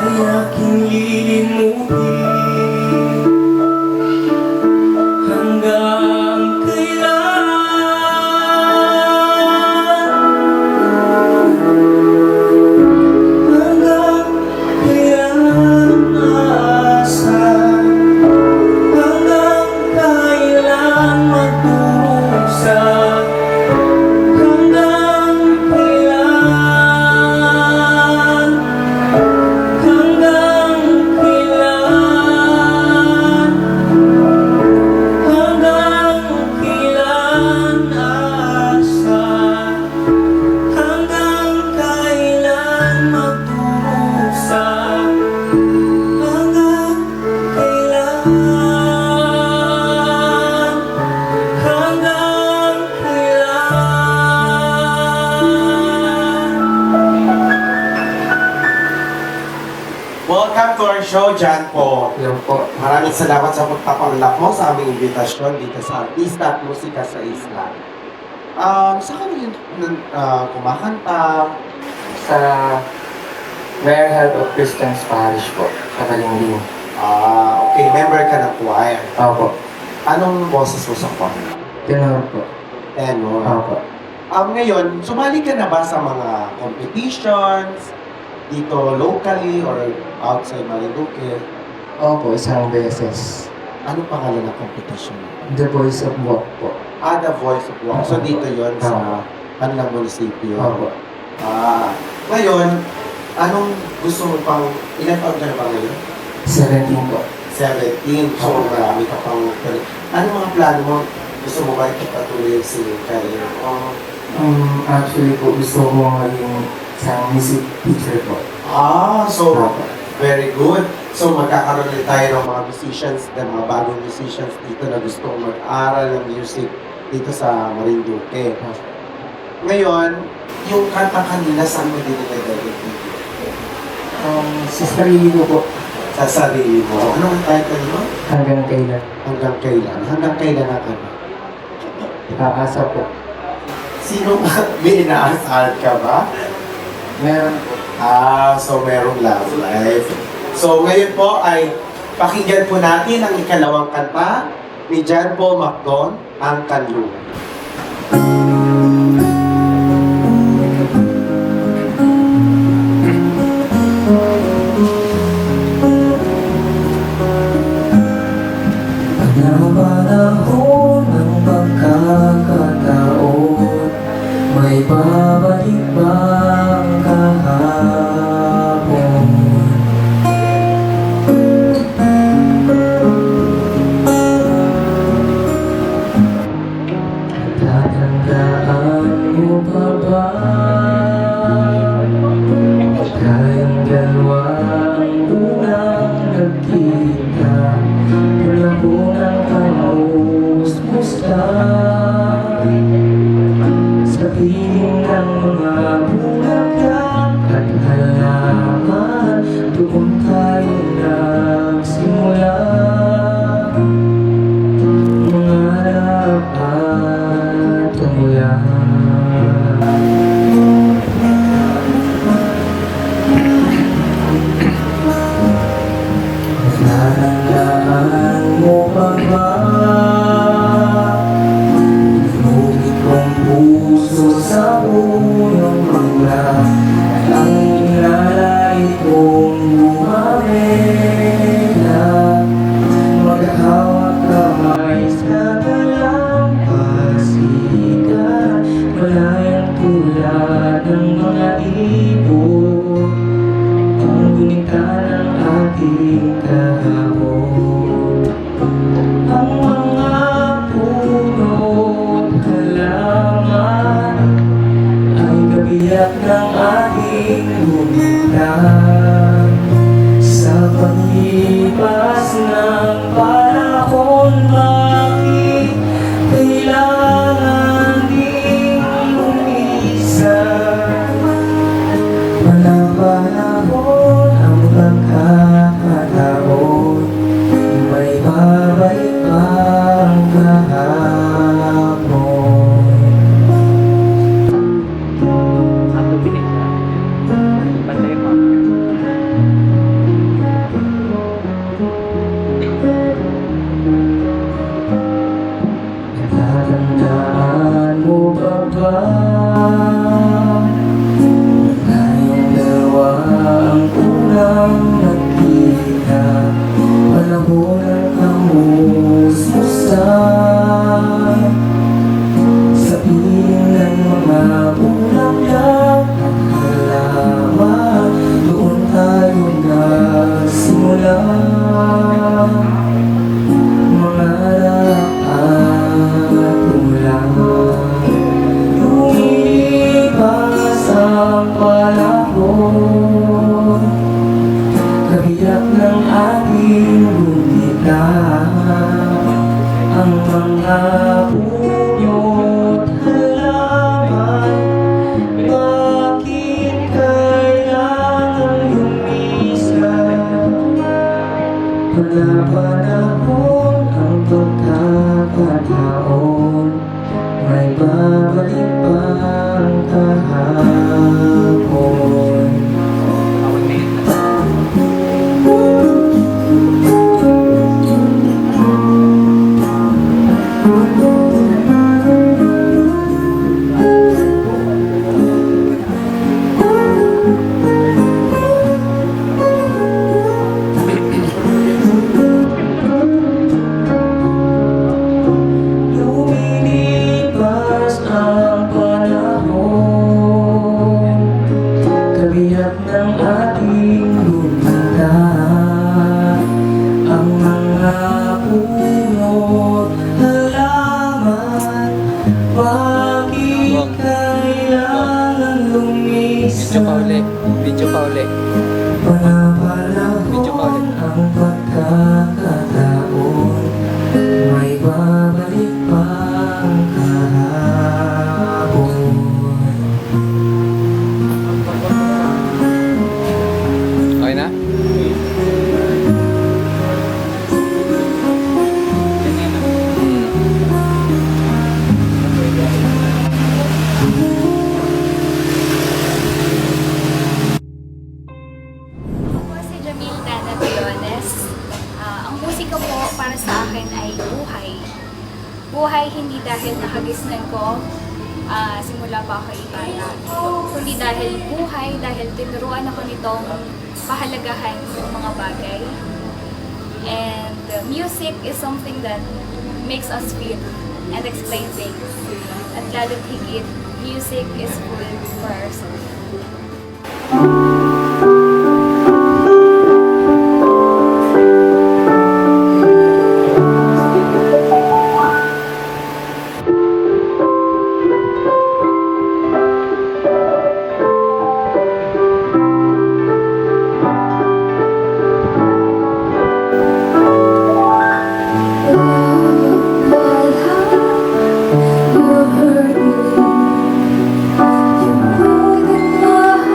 ay aking lilimutin hanggang kailan, hanggang kailan asa, hanggang kailan magdurusa, hanggang kailan, hanggang kailan, hanggang kailan asa, hanggang kailan magdurusa, hanggang kailan, hanggang kailan. Welcome to our show, Jan po. Yan po. Maraming salamat sa pagpapanglak mo sa aming imbitasyon dito sa Artista at Musika sa Isla. Saan ka rin kumakanta? Sa Rare Help of Christians Parish po, sa Kalingling. Okay, member ka ng choir. Opo. Anong boses mo sa choir? Tenor po. Tenor. Opo. Ngayon, sumali ka na ba sa mga competitions dito locally or outside Marinduque? Opo, isang beses. Ano pangalan ng competition? The Voice of Walk po. The Voice of Walk. So dito yon sa kanilang munisipyo. Opo. Ngayon, anong gusto mo pang, ilan taon ka na ba ngayon? 17 po. 17. So marami ka pang, ano mga plano mo? Gusto mo ba ipatuloy yung singing career? Actually po, gusto ko maging isang music teacher po. So Opo. very good. So magkakaroon ulit tayo ng mga musicians, ng mga bagong musicians dito na gusto mag-aral ng music dito sa Marinduque. Ngayon, yung kanta kanina, saan mo din nilagay? Sa sarili ko po, Sa sarili mo. Anong title mo? hanggang kailan. Hanggang kailan? Hanggang kailan na ano? Aasa po. Sino ba? May inaasal ka ba? Meron po. So merong love life. So ngayon po ay pakinggan po natin ang ikalawang kanta ni Jan Paul Macdon, Ang Kanluran. Panahon ng pagkakataon, may babalik bang kahapon? Tatandaan mo pa ba tayong dalawang unang nagkita? Unang kamusmusta sa piling ng mga bulaklak at halaman, doon tayo nagsimula mangarap at tumula. Natatandaan mo pa ba? Ngunit kong puso sa unang mangla, ang inalay kong bumabela, maghahawak kamay sa dalampasigan, malayang tulad ng mga ibon, ang gunita ng ating kahapon. Ang mga puno't halaman ay kabiyak ng ating lumita sa nagkita, panahon ng kamusmusan. Sa piling ng mga bulaklak at halaman, doon tayo nagsimula. Mangarap at ulan, lumipas ang panahon, kabiyak ng ating gumita, ang mga punyo't halaman. Bakit kailangan lumisan? Panapanahon ang pagkakataon, may babalik pa ang kahapon. Lumilipas ang panahon, kabiyak ng ating gumita, ang mga punot halaman. Bakit kailangan lumisan? Video pa uli. Panapanahon ang pagkakataon, may babalik pa ang kahapon. Okay na? Ako po si Jamil Dana Briones. Ang musika po para sa akin ay buhay. Buhay hindi dahil nakagisnan ko simula pa ako ibata. Kundi dahil buhay, dahil tinuruan ako nitong pahalagahan ng mga bagay. And music is something that makes us feel and explain things. At lalo't higit, music is food for our soul. You hurt me, you broke my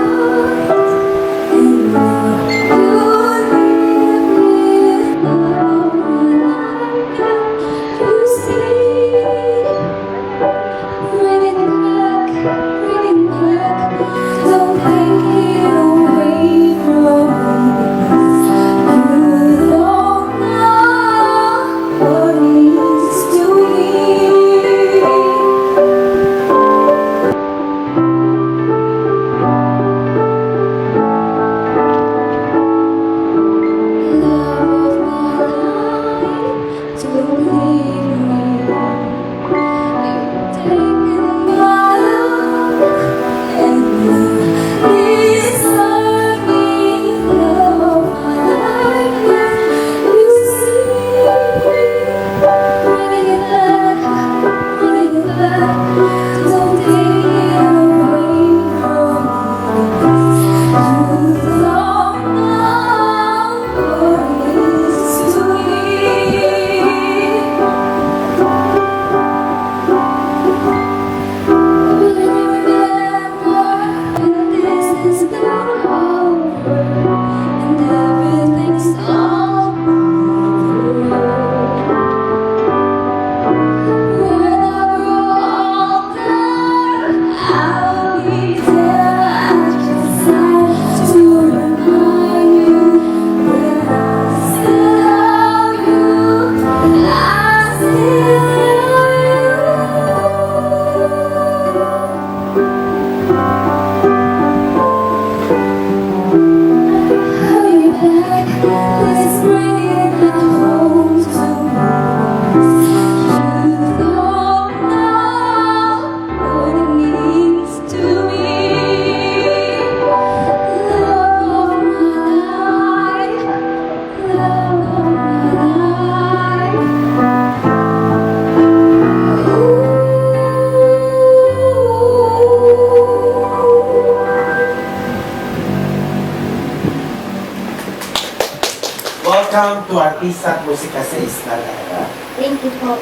Welcome to Artista at Musika sa Isla, Dana. Thank you po.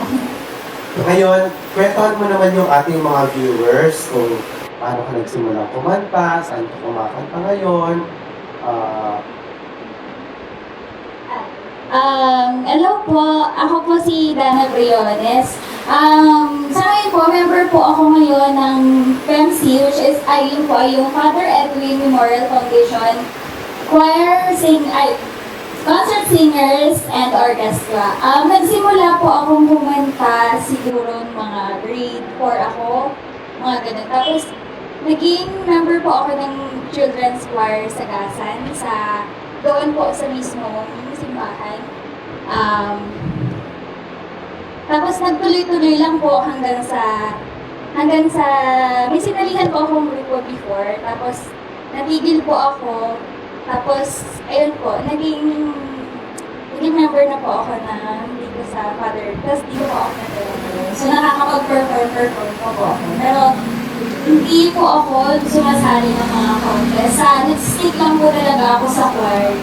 Ngayon, kwentuhan mo naman yung ating mga viewers kung paano ka nagsimula kumanta, saan ka kumakanta ngayon. Hello po, ako po si Dana Briones. Sa ngayon po, member po ako ngayon ng FEMC, which is yun po ay yung Father Edwin Memorial Foundation Concert Singers and Orchestra. Nagsimula po akong kumanta siguro mga grade 4 ako, mga ganun. Tapos, naging member po ako ng Children's Choir sa Gasan, doon po sa mismong simbahan. Tapos nagtuloy-tuloy lang po hanggang sa may sinalihan po akong grupo before, tapos natigil po ako, tapos ayun po, naging member na po ako na dito sa Father, tapos dito po ako na so nakakapag-perform po ako. Pero hindi po ako sumasali ng mga contest. Nag-stick lang po talaga ako sa choir.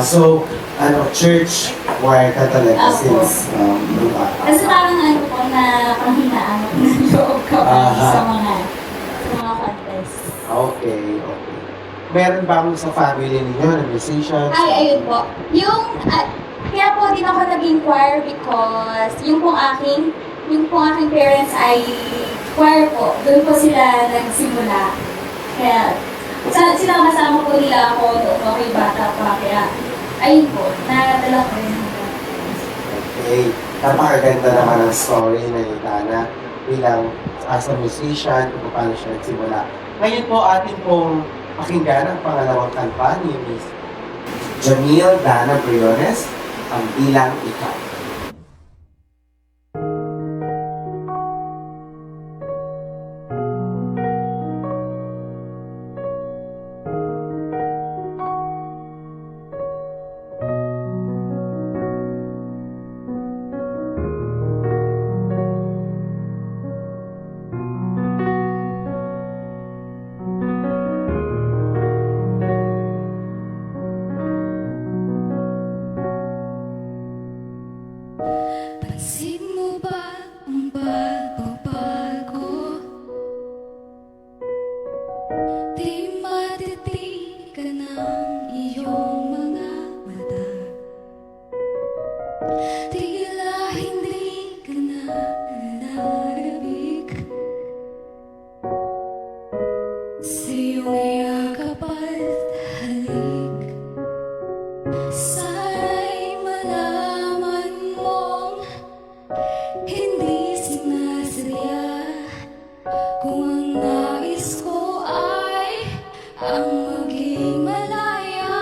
So, church choir ka talaga Apo. since nung bata. Kasi parang po na panghinaan ng loob ko sa mga contest. Okay. Meron ba akong sa family ninyo na musicians? Ayun po. Kaya po din ako naging choir because yung pong aking parents ay choir po. Doon po sila nagsimula. Kaya, sila kasama po nila ako noong ako'y bata pa. Kaya, ayun po, nadala ko rin. Okay. Napakaganda naman ang story na ni Dana bilang as a musician kung paano siya nagsimula. Ngayon po atin pong pakinggan ang pangalawang kanta ni Miss Jamil Dana Briones, ang Bilang Ikaw. Pansin mo ba ang pagbabago? Di matitigan ng iyong mga mata. Tila hindi ka na narabig sa iyong yakap at halik. Sana'y malaman mong hindi sinasadya kung ang nais ko ay ang maging malaya.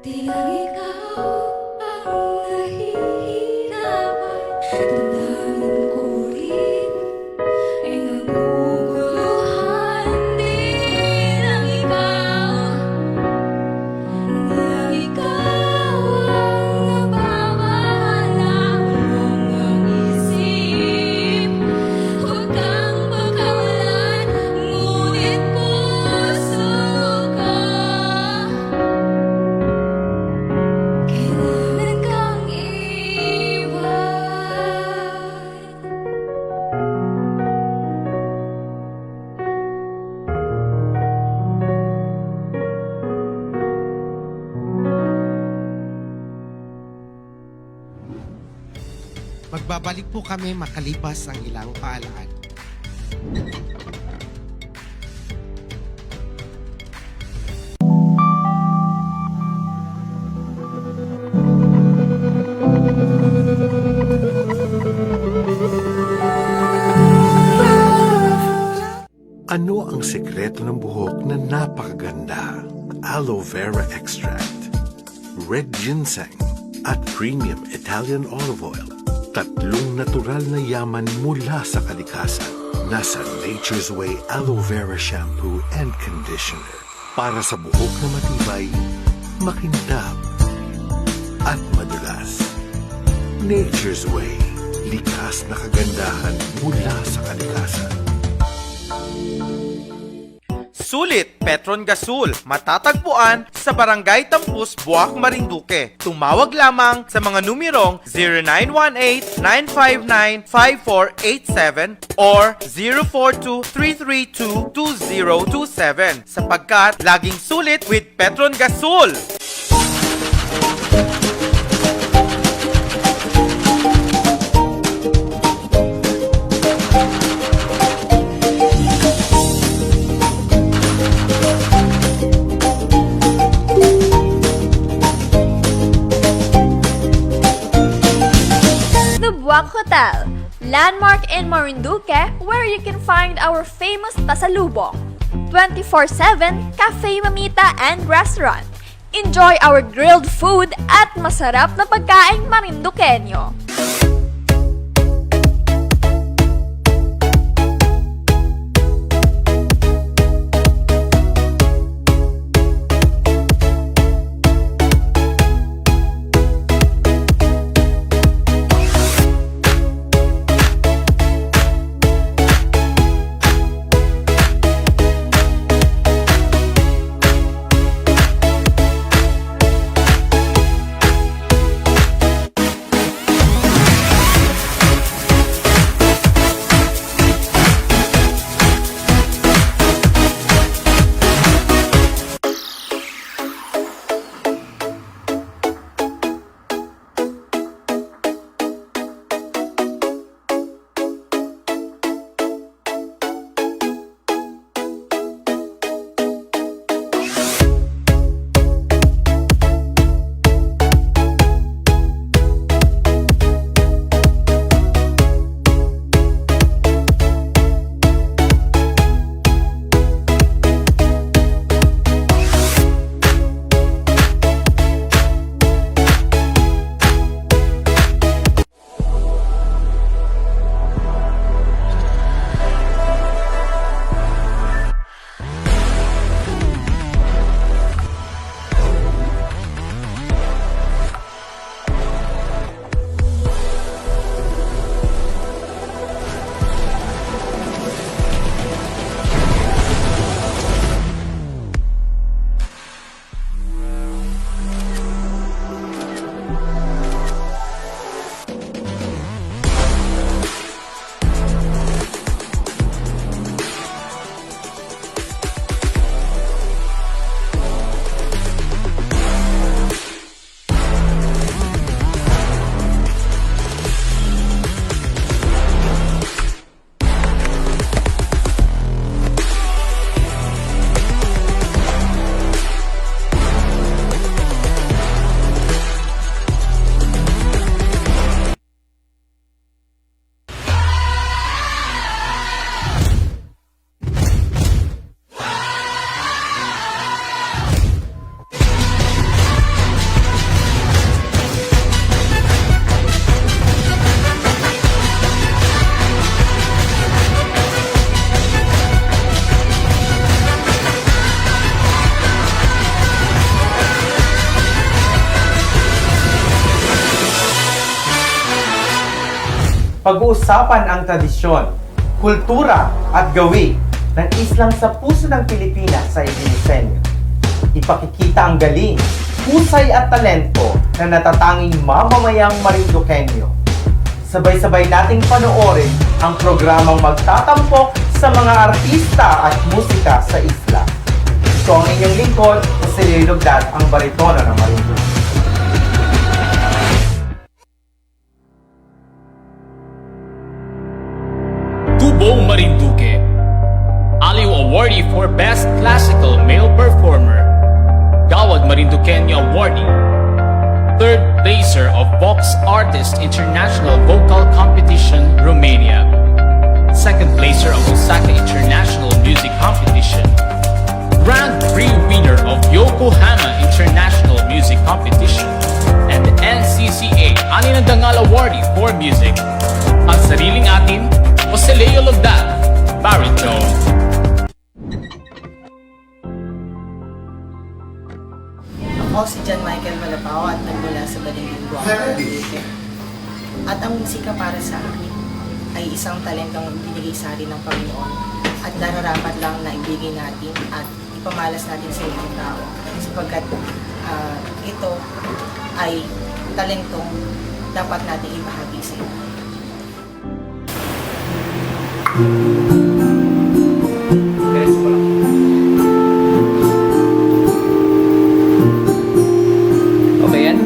Tila ikaw ang nahihirapan. Tandaan ko rin ay naguguluhan. Di lang ikaw ang nababahala ang isip. Huwag kang pagkawalan, ngunit puso ko. Kailangan kang iwan. Magbabalik po kami makalipas ang ilang paalaan. Ano ang sekreto ng buhok na napakaganda? Aloe vera extract, red ginseng, at premium Italian olive oil. Tatlong natural na yaman mula sa kalikasan. Nasa Nature's Way Aloe Vera Shampoo and Conditioner. Para sa buhok na matibay, makintab, at madulas. Nature's Way. Likas na kagandahan mula sa kalikasan. Sulit Petron Gasol, matatagpuan sa Barangay Tampus, Buwak, Marinduque. Tumawag lamang sa mga numerong 0918-959-5487 or 042-332-2027 sapagkat laging sulit with Petron Gasol. The Buwak Hotel, landmark in Marinduque where you can find our famous Tasalubong, 24/7 Cafe Mamita and Restaurant. Enjoy our grilled food at masarap na pagkaing Marinduqueño. Pag-uusapan ang tradisyon, kultura at gawi ng Islang sa puso ng Pilipinas sa Iglesenyo. Ipakikita ang galing, husay at talento na natatanging mamamayang Marinduqueño. Sabay-sabay nating panoorin ang programang magtatampok sa mga artista at musika sa isla. Ito ang inyong lingkod, Jose Lugdat, ang baritono ng Marinduque. Tubong Marinduque, Aliw Awardee for Best Classical Male Performer, Gawad Marinduqueño Awardee, third placer of Vox Artist International Vocal Competition, Romania, second placer of Osaka International Music Competition, Grand Prix winner of Yokohama International Music Competition, and the NCCA Aninandangal Awardee for Music. Ang sariling atin, Jose Leo Lugdat, baritone. Ako si John Michael Malapao at nagmula sa Balingin, Marinduque. At ang musika para sa akin ay isang talentong binigay sa atin ng Panginoon at nararapat lang na ibigay natin at ipamalas natin sa ibang tao sapagkat ito ay talentong dapat natin ibahagi sa iba. Okay yan?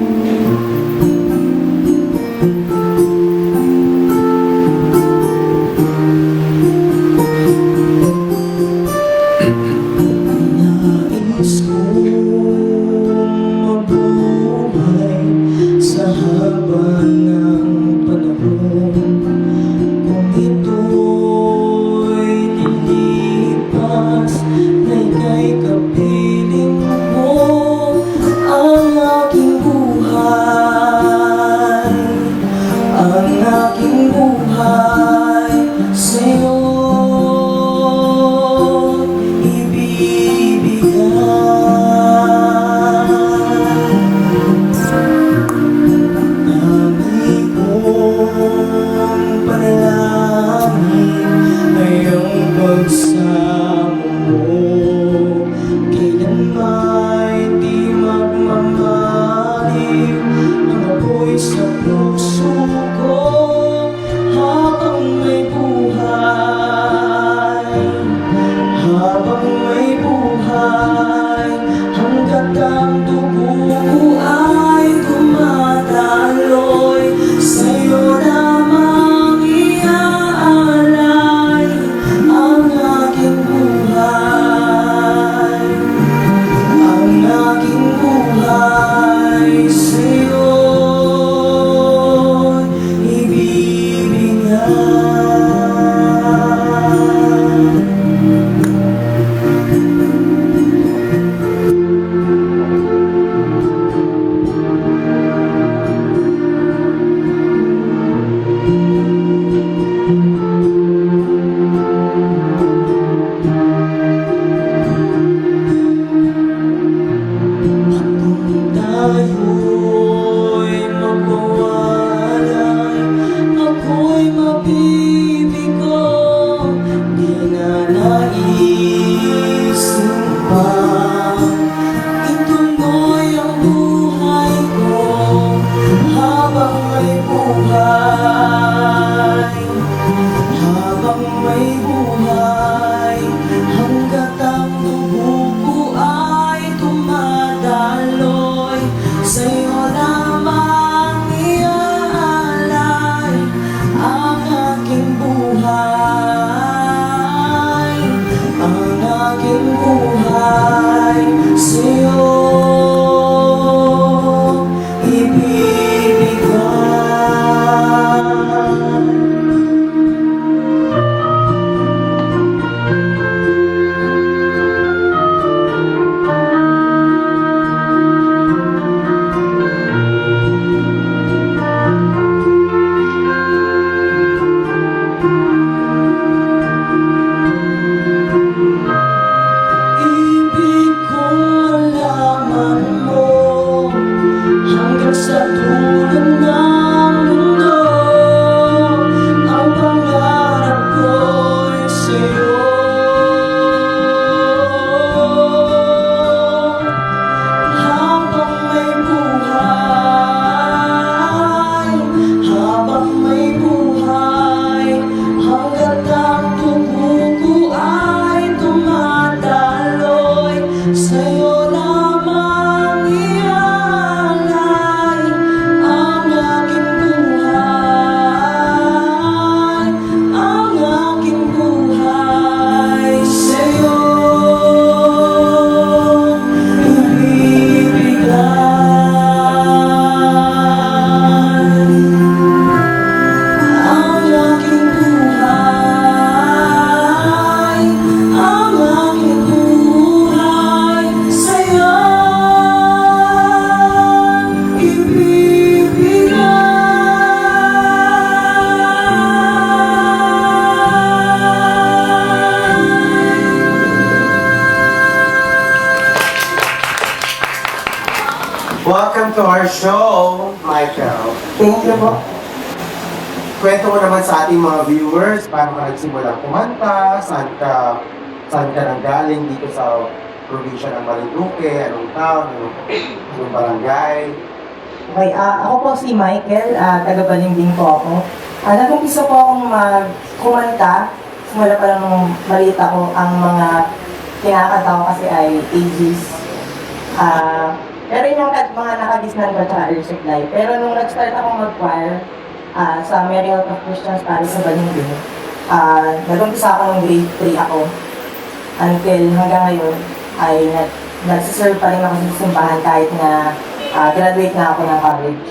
Nais kong mabuhay sa haba ng panahon. Kung ito'y lilipas na ika'y kapiling mo, ang aking buhay sa'yo pagsamo mo, kailanman di magmamaliw ang apoy sa puso ko habang may buhay, hanggat ang dugo ko ay dumadaloy, sa'yo lamang iaalay ang aking buhay sa'yo'y ibibigay. Welcome to our show, Michael. Thank you po. Kwento mo naman sa ating mga viewers, paano ka nagsimulang kumanta, saan ka nanggaling dito sa probinsya ng Marinduque, anong town, anong barangay. Okay, ako po si Michael, taga-Balimbing po ako. Nag-umpisa po akong kumanta. Simula pa lang nung maliit ako, ang mga kinakanta ko kasi ay ages. Pero yung mga nakagisnan ko sa Earth Supply. Pero nung nag-start ako mag-choir sa Mary of Christians Parish sa Balimbing, nag-umpisa ako nung grade 3 ako. Until hanggang ngayon ay nagsiserve pa rin ako sa simbahan kahit na graduate na ako ng college.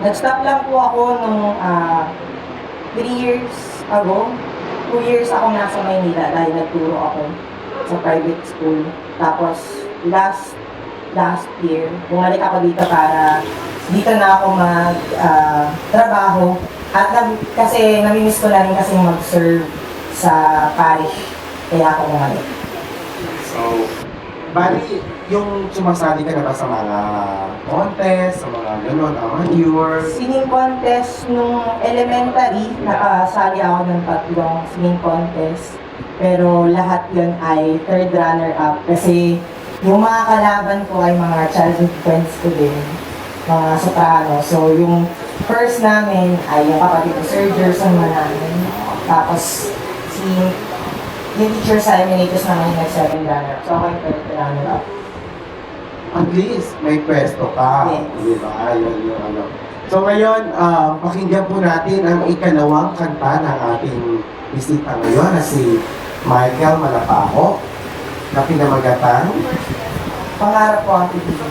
Nag-stop lang po ako nung 3 years ago. 2 years ako nasa Maynila dahil nagturo ako sa private school. Tapos last year, bumalik ako dito para dito na ako mag-trabaho. At kasi namimiss ko na rin kasi mag-serve sa parish. Kaya ako bumalik. So, bali, yung sumasali ka na ba sa mga contest, sa mga gano'n, amateur? Singing contest nung elementary, nakasali ako ng 3 singing contest. Pero lahat yun ay third runner-up kasi yung mga kalaban ko ay mga childhood friends ko din, mga soprano. So yung first namin ay yung kapatid ko, Sir Gerson Manamin. Tapos yung teacher sa Emeritus namin yung nag-second runner-up. So ako yung third runner-up. At least, may pwesto ka. Yes. Di ba? Yun yung ano. So ngayon, pakinggan po natin ang ikalawang kanta ng ating bisita ngayon na si Michael Malapaho na pinamagatan. Pangarap ko ang pipili.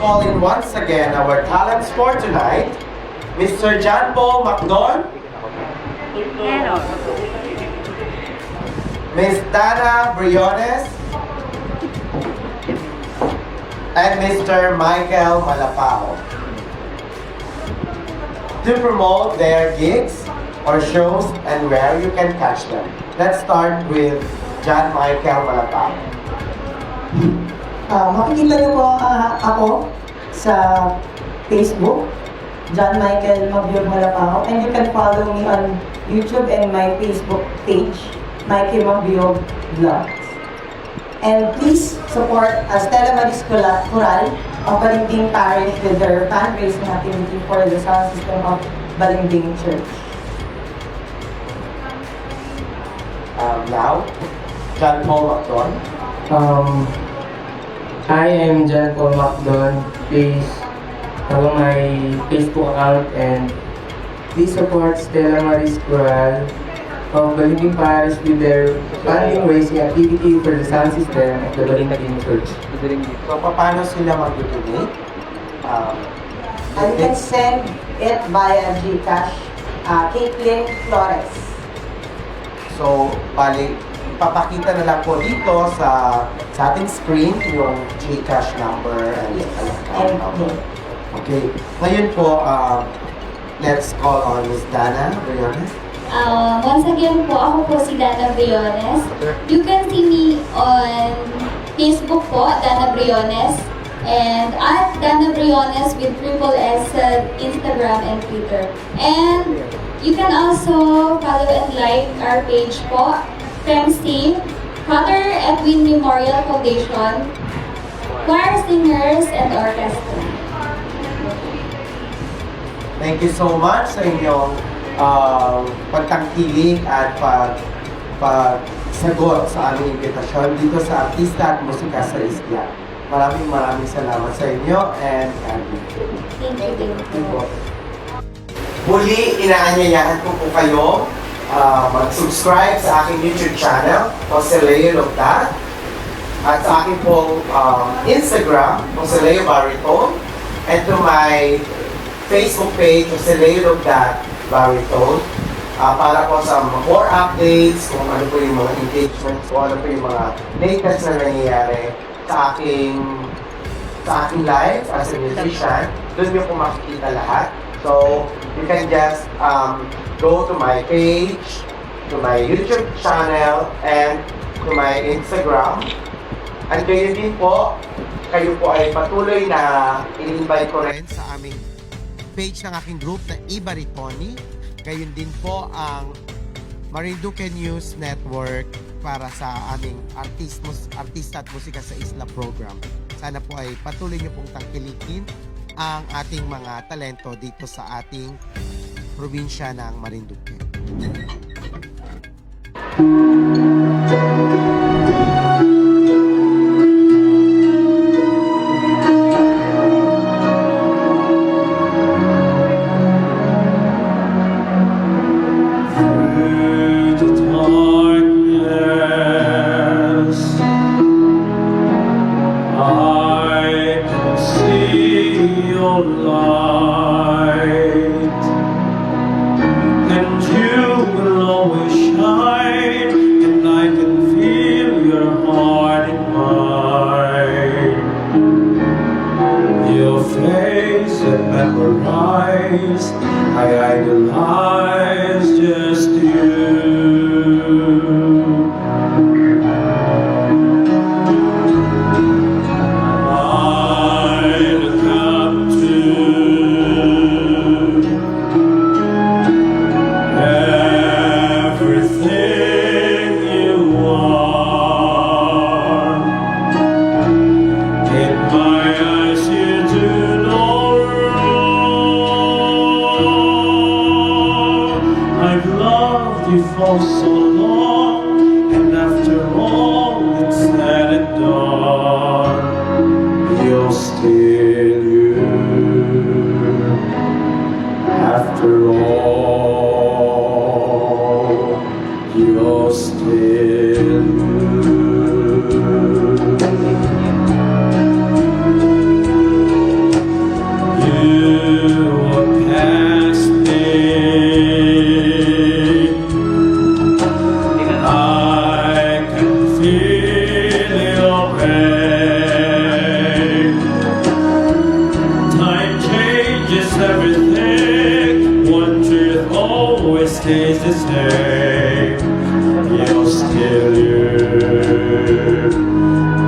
call in once again our talents for tonight, Mr. John Paul Macdon, Miss Dana Briones, and Mr. Michael Malapao. To promote their gigs or shows and where you can catch them. Let's start with John Michael Malapao. Makikita niyo po ako sa Facebook, John Michael Mabiog Malapao, and you can follow me on YouTube and my Facebook page, Mikey Mabiog Vlogs. And please support Stella Maris Coral of Balinding Parish with their fundraising activity for the sound system of Balinding Church. Now, John Paul Macdon. I am John Paul Macdon. Please follow my Facebook account and please support Stella Maris Coral of Balinding Parish with their fundraising activity for the sound system of the Balinding Church. So, paano sila mag-donate? And you can send it via GCash, Caitlin Flores. So, bali, papakita na lang po dito sa ating screen yung GCash number and account number. Okay. Ngayon po, let's call on Miss Dana Briones. Once again po, ako po si Dana Briones. You can see me on Facebook po, Dana Briones. And at Dana Briones with triple S sa Instagram and Twitter. And you can also follow and like our page po, Friends Team, Father Edwin Memorial Foundation, choir singers and orchestra. Thank you so much sa inyong pagtangkilik at pagsagot sa aming imbitasyon dito sa Artista at Musika sa Isla. Maraming salamat sa inyo and Thank you. Muli, inaanyayahan ko po kayo mag-subscribe sa aking YouTube channel, Jose Leo Logdat, at sa aking pong Instagram, Jose Leo Baritone, and to my Facebook page, Jose Leo Logdat Baritone, para po sa more updates, kung ano po yung mga engagements, kung ano po yung mga latest na nangyayari sa aking life as a musician. Doon nyo po makikita lahat. So, you can just go to my page, to my YouTube channel, and to my Instagram. At kayo din po, kayo po ay patuloy na i-invite ko rin sa aming page ng aking group na Ibaritoni. Gayon din po ang Marinduque News Network para sa aming Artista at Musika sa Isla program. Sana po ay patuloy niyo pong tangkilikin ang ating mga talento dito sa ating probinsya ng Marinduque. And you will always shine, and I can feel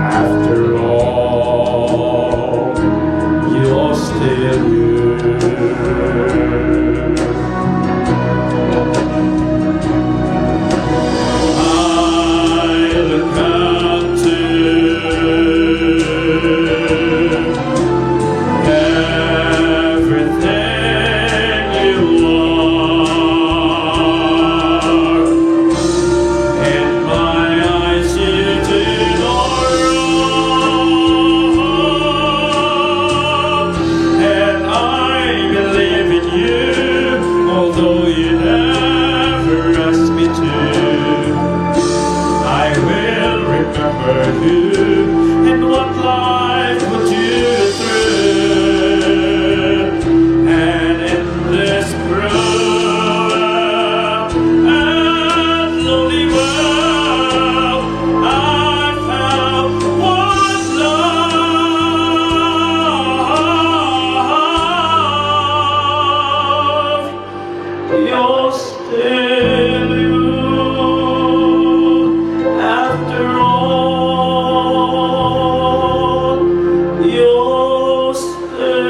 After all, you're still you. I look up to everything you are. In my eyes you do not wrong, and I believe in you, although you never asked me to. I will remember who and what life put you through, and in this cruel and lonely world, I found one love. You're still you. After all, you're still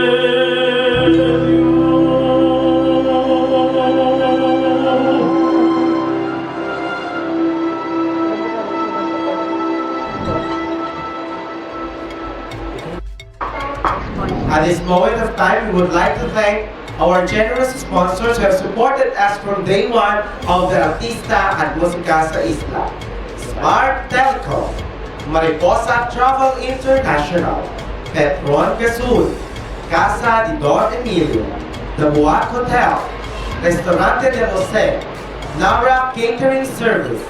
you. At this moment of time, we would like to thank our generous sponsors who have supported us from day one of the Artista at Musica sa Isla. Smart Telco, Mariposa Travel International, Petron Gasol, Casa de Don Emilio, The Buat Hotel, Restaurante de Jose, Nara Catering Service,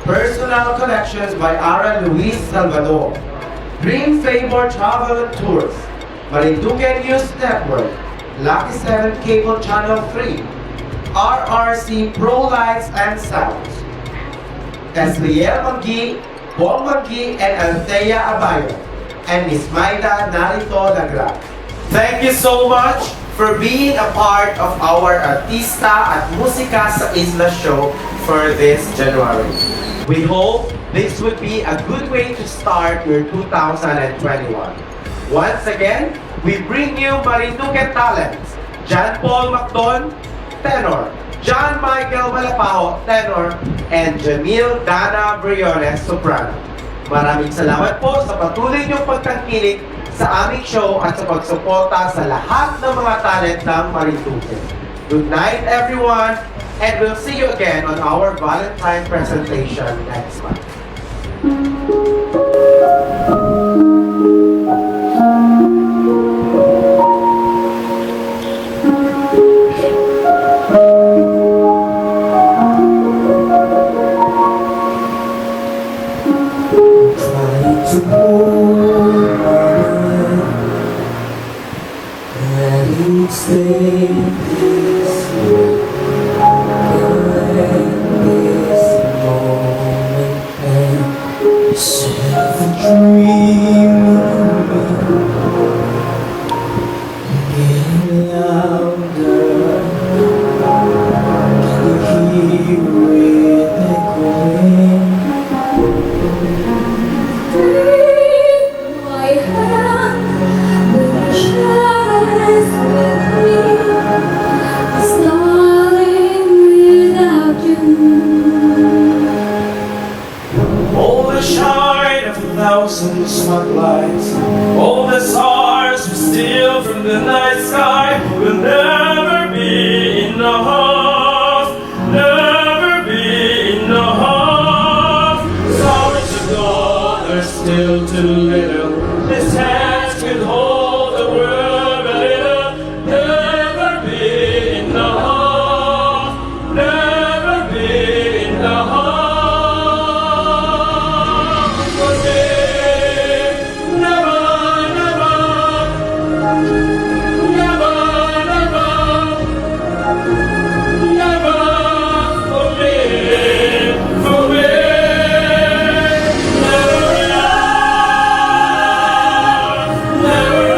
Personal Collections by Ara Luis Salvador, Green Favor Travel and Tours, Marinduque News Network, Lucky 7 Cable Channel 3, RRC Pro Lights and Sounds, Esriel Maggi, Bong Maggi, and Althea Abayo, and Miss Maida Narito Lagra. Thank you so much for being a part of our Artista at Musica sa Isla show for this January. We hope this would be a good way to start your 2021. Once again, we bring you Marinduque talents, John Paul Macdon, tenor, John Michael Malapao, tenor, and Jamil Dana Briones, soprano. Maraming salamat po sa patuloy niyong pagtangkilik sa aming show at sa pagsuporta sa lahat ng mga talent ng Marinduque. Good night, everyone, and we'll see you again on our Valentine presentation next month. To hold my let it stay this way. This moment and set the dream getting louder. Can you hear it echoing? My hand, when you share with me, it's nothing without you. All the shine of 1,000 spotlights, all the stars we steal from the night sky will never be enough, never be enough. Stars of gold are still too little. This hands can hold the world a little. Never be enough, never be enough. For me, never, never, never, never, never. For me, for me. Never enough, never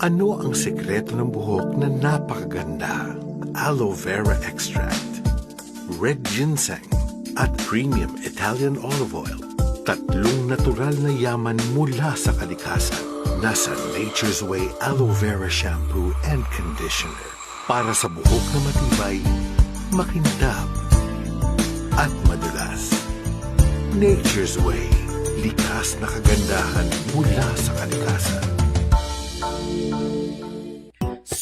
Ano ang sekreto ng buhok na napakaganda? Aloe vera extract, red ginseng, at premium Italian olive oil. Tatlong natural na yaman mula sa kalikasan. Nasa Nature's Way Aloe Vera Shampoo and Conditioner. Para sa buhok na matibay, makintab, at madulas. Nature's Way. Likas na kagandahan mula sa kalikasan.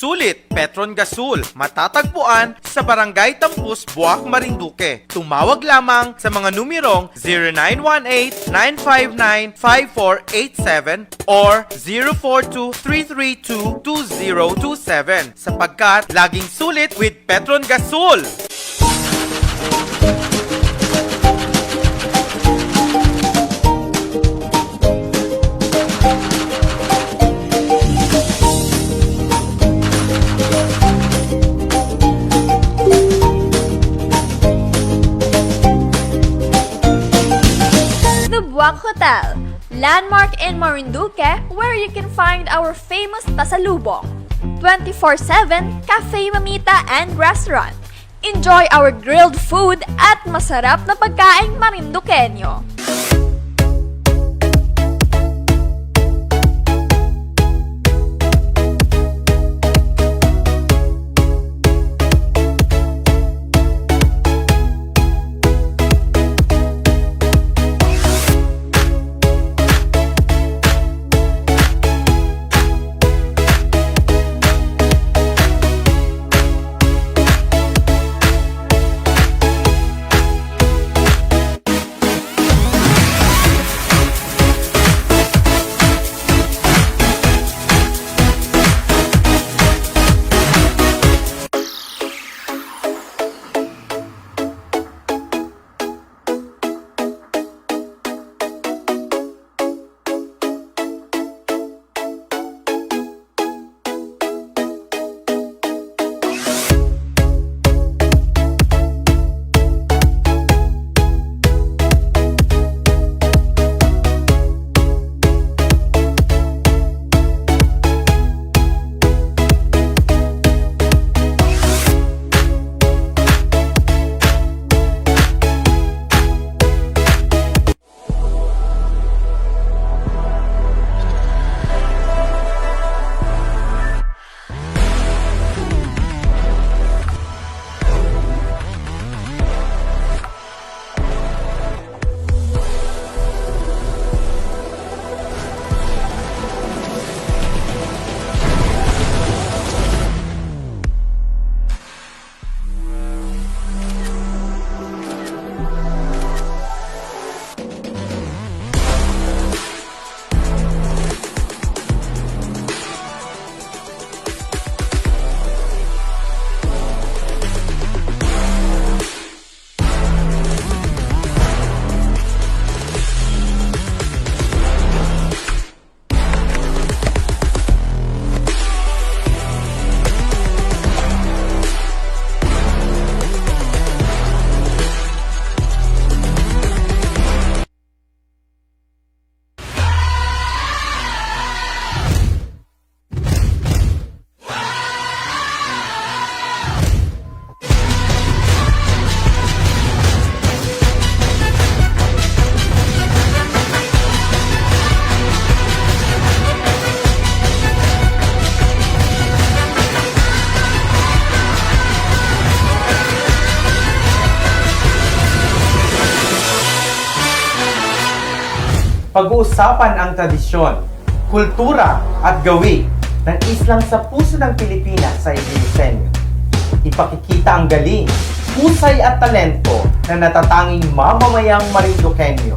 Sulit Petron Gasol, matatagpuan sa Barangay Tampus, Buwak, Marinduque. Tumawag lamang sa mga numerong 0918-959-5487 or 042-332-2027 sapagkat laging sulit with Petron Gasol. Buwak Hotel, landmark in Marinduque where you can find our famous Tasalubong, 24/7 Cafe Mamita and Restaurant. Enjoy our grilled food at masarap na pagkaing Marinduqueño. Pag-uusapan ang tradisyon, kultura at gawi ng islang sa puso ng Pilipinas sa Iglesenyo. Ipakikita ang galing, husay at talento na natatanging mamamayang Marinduqueño.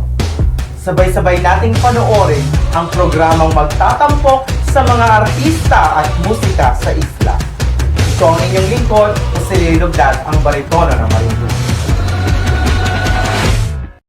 sabay-sabay nating panoorin ang programang magtatampok sa mga artista at musika sa isla. Ito ang inyong lingkod, Jose Lugdad, ang baritono ng Marinduque.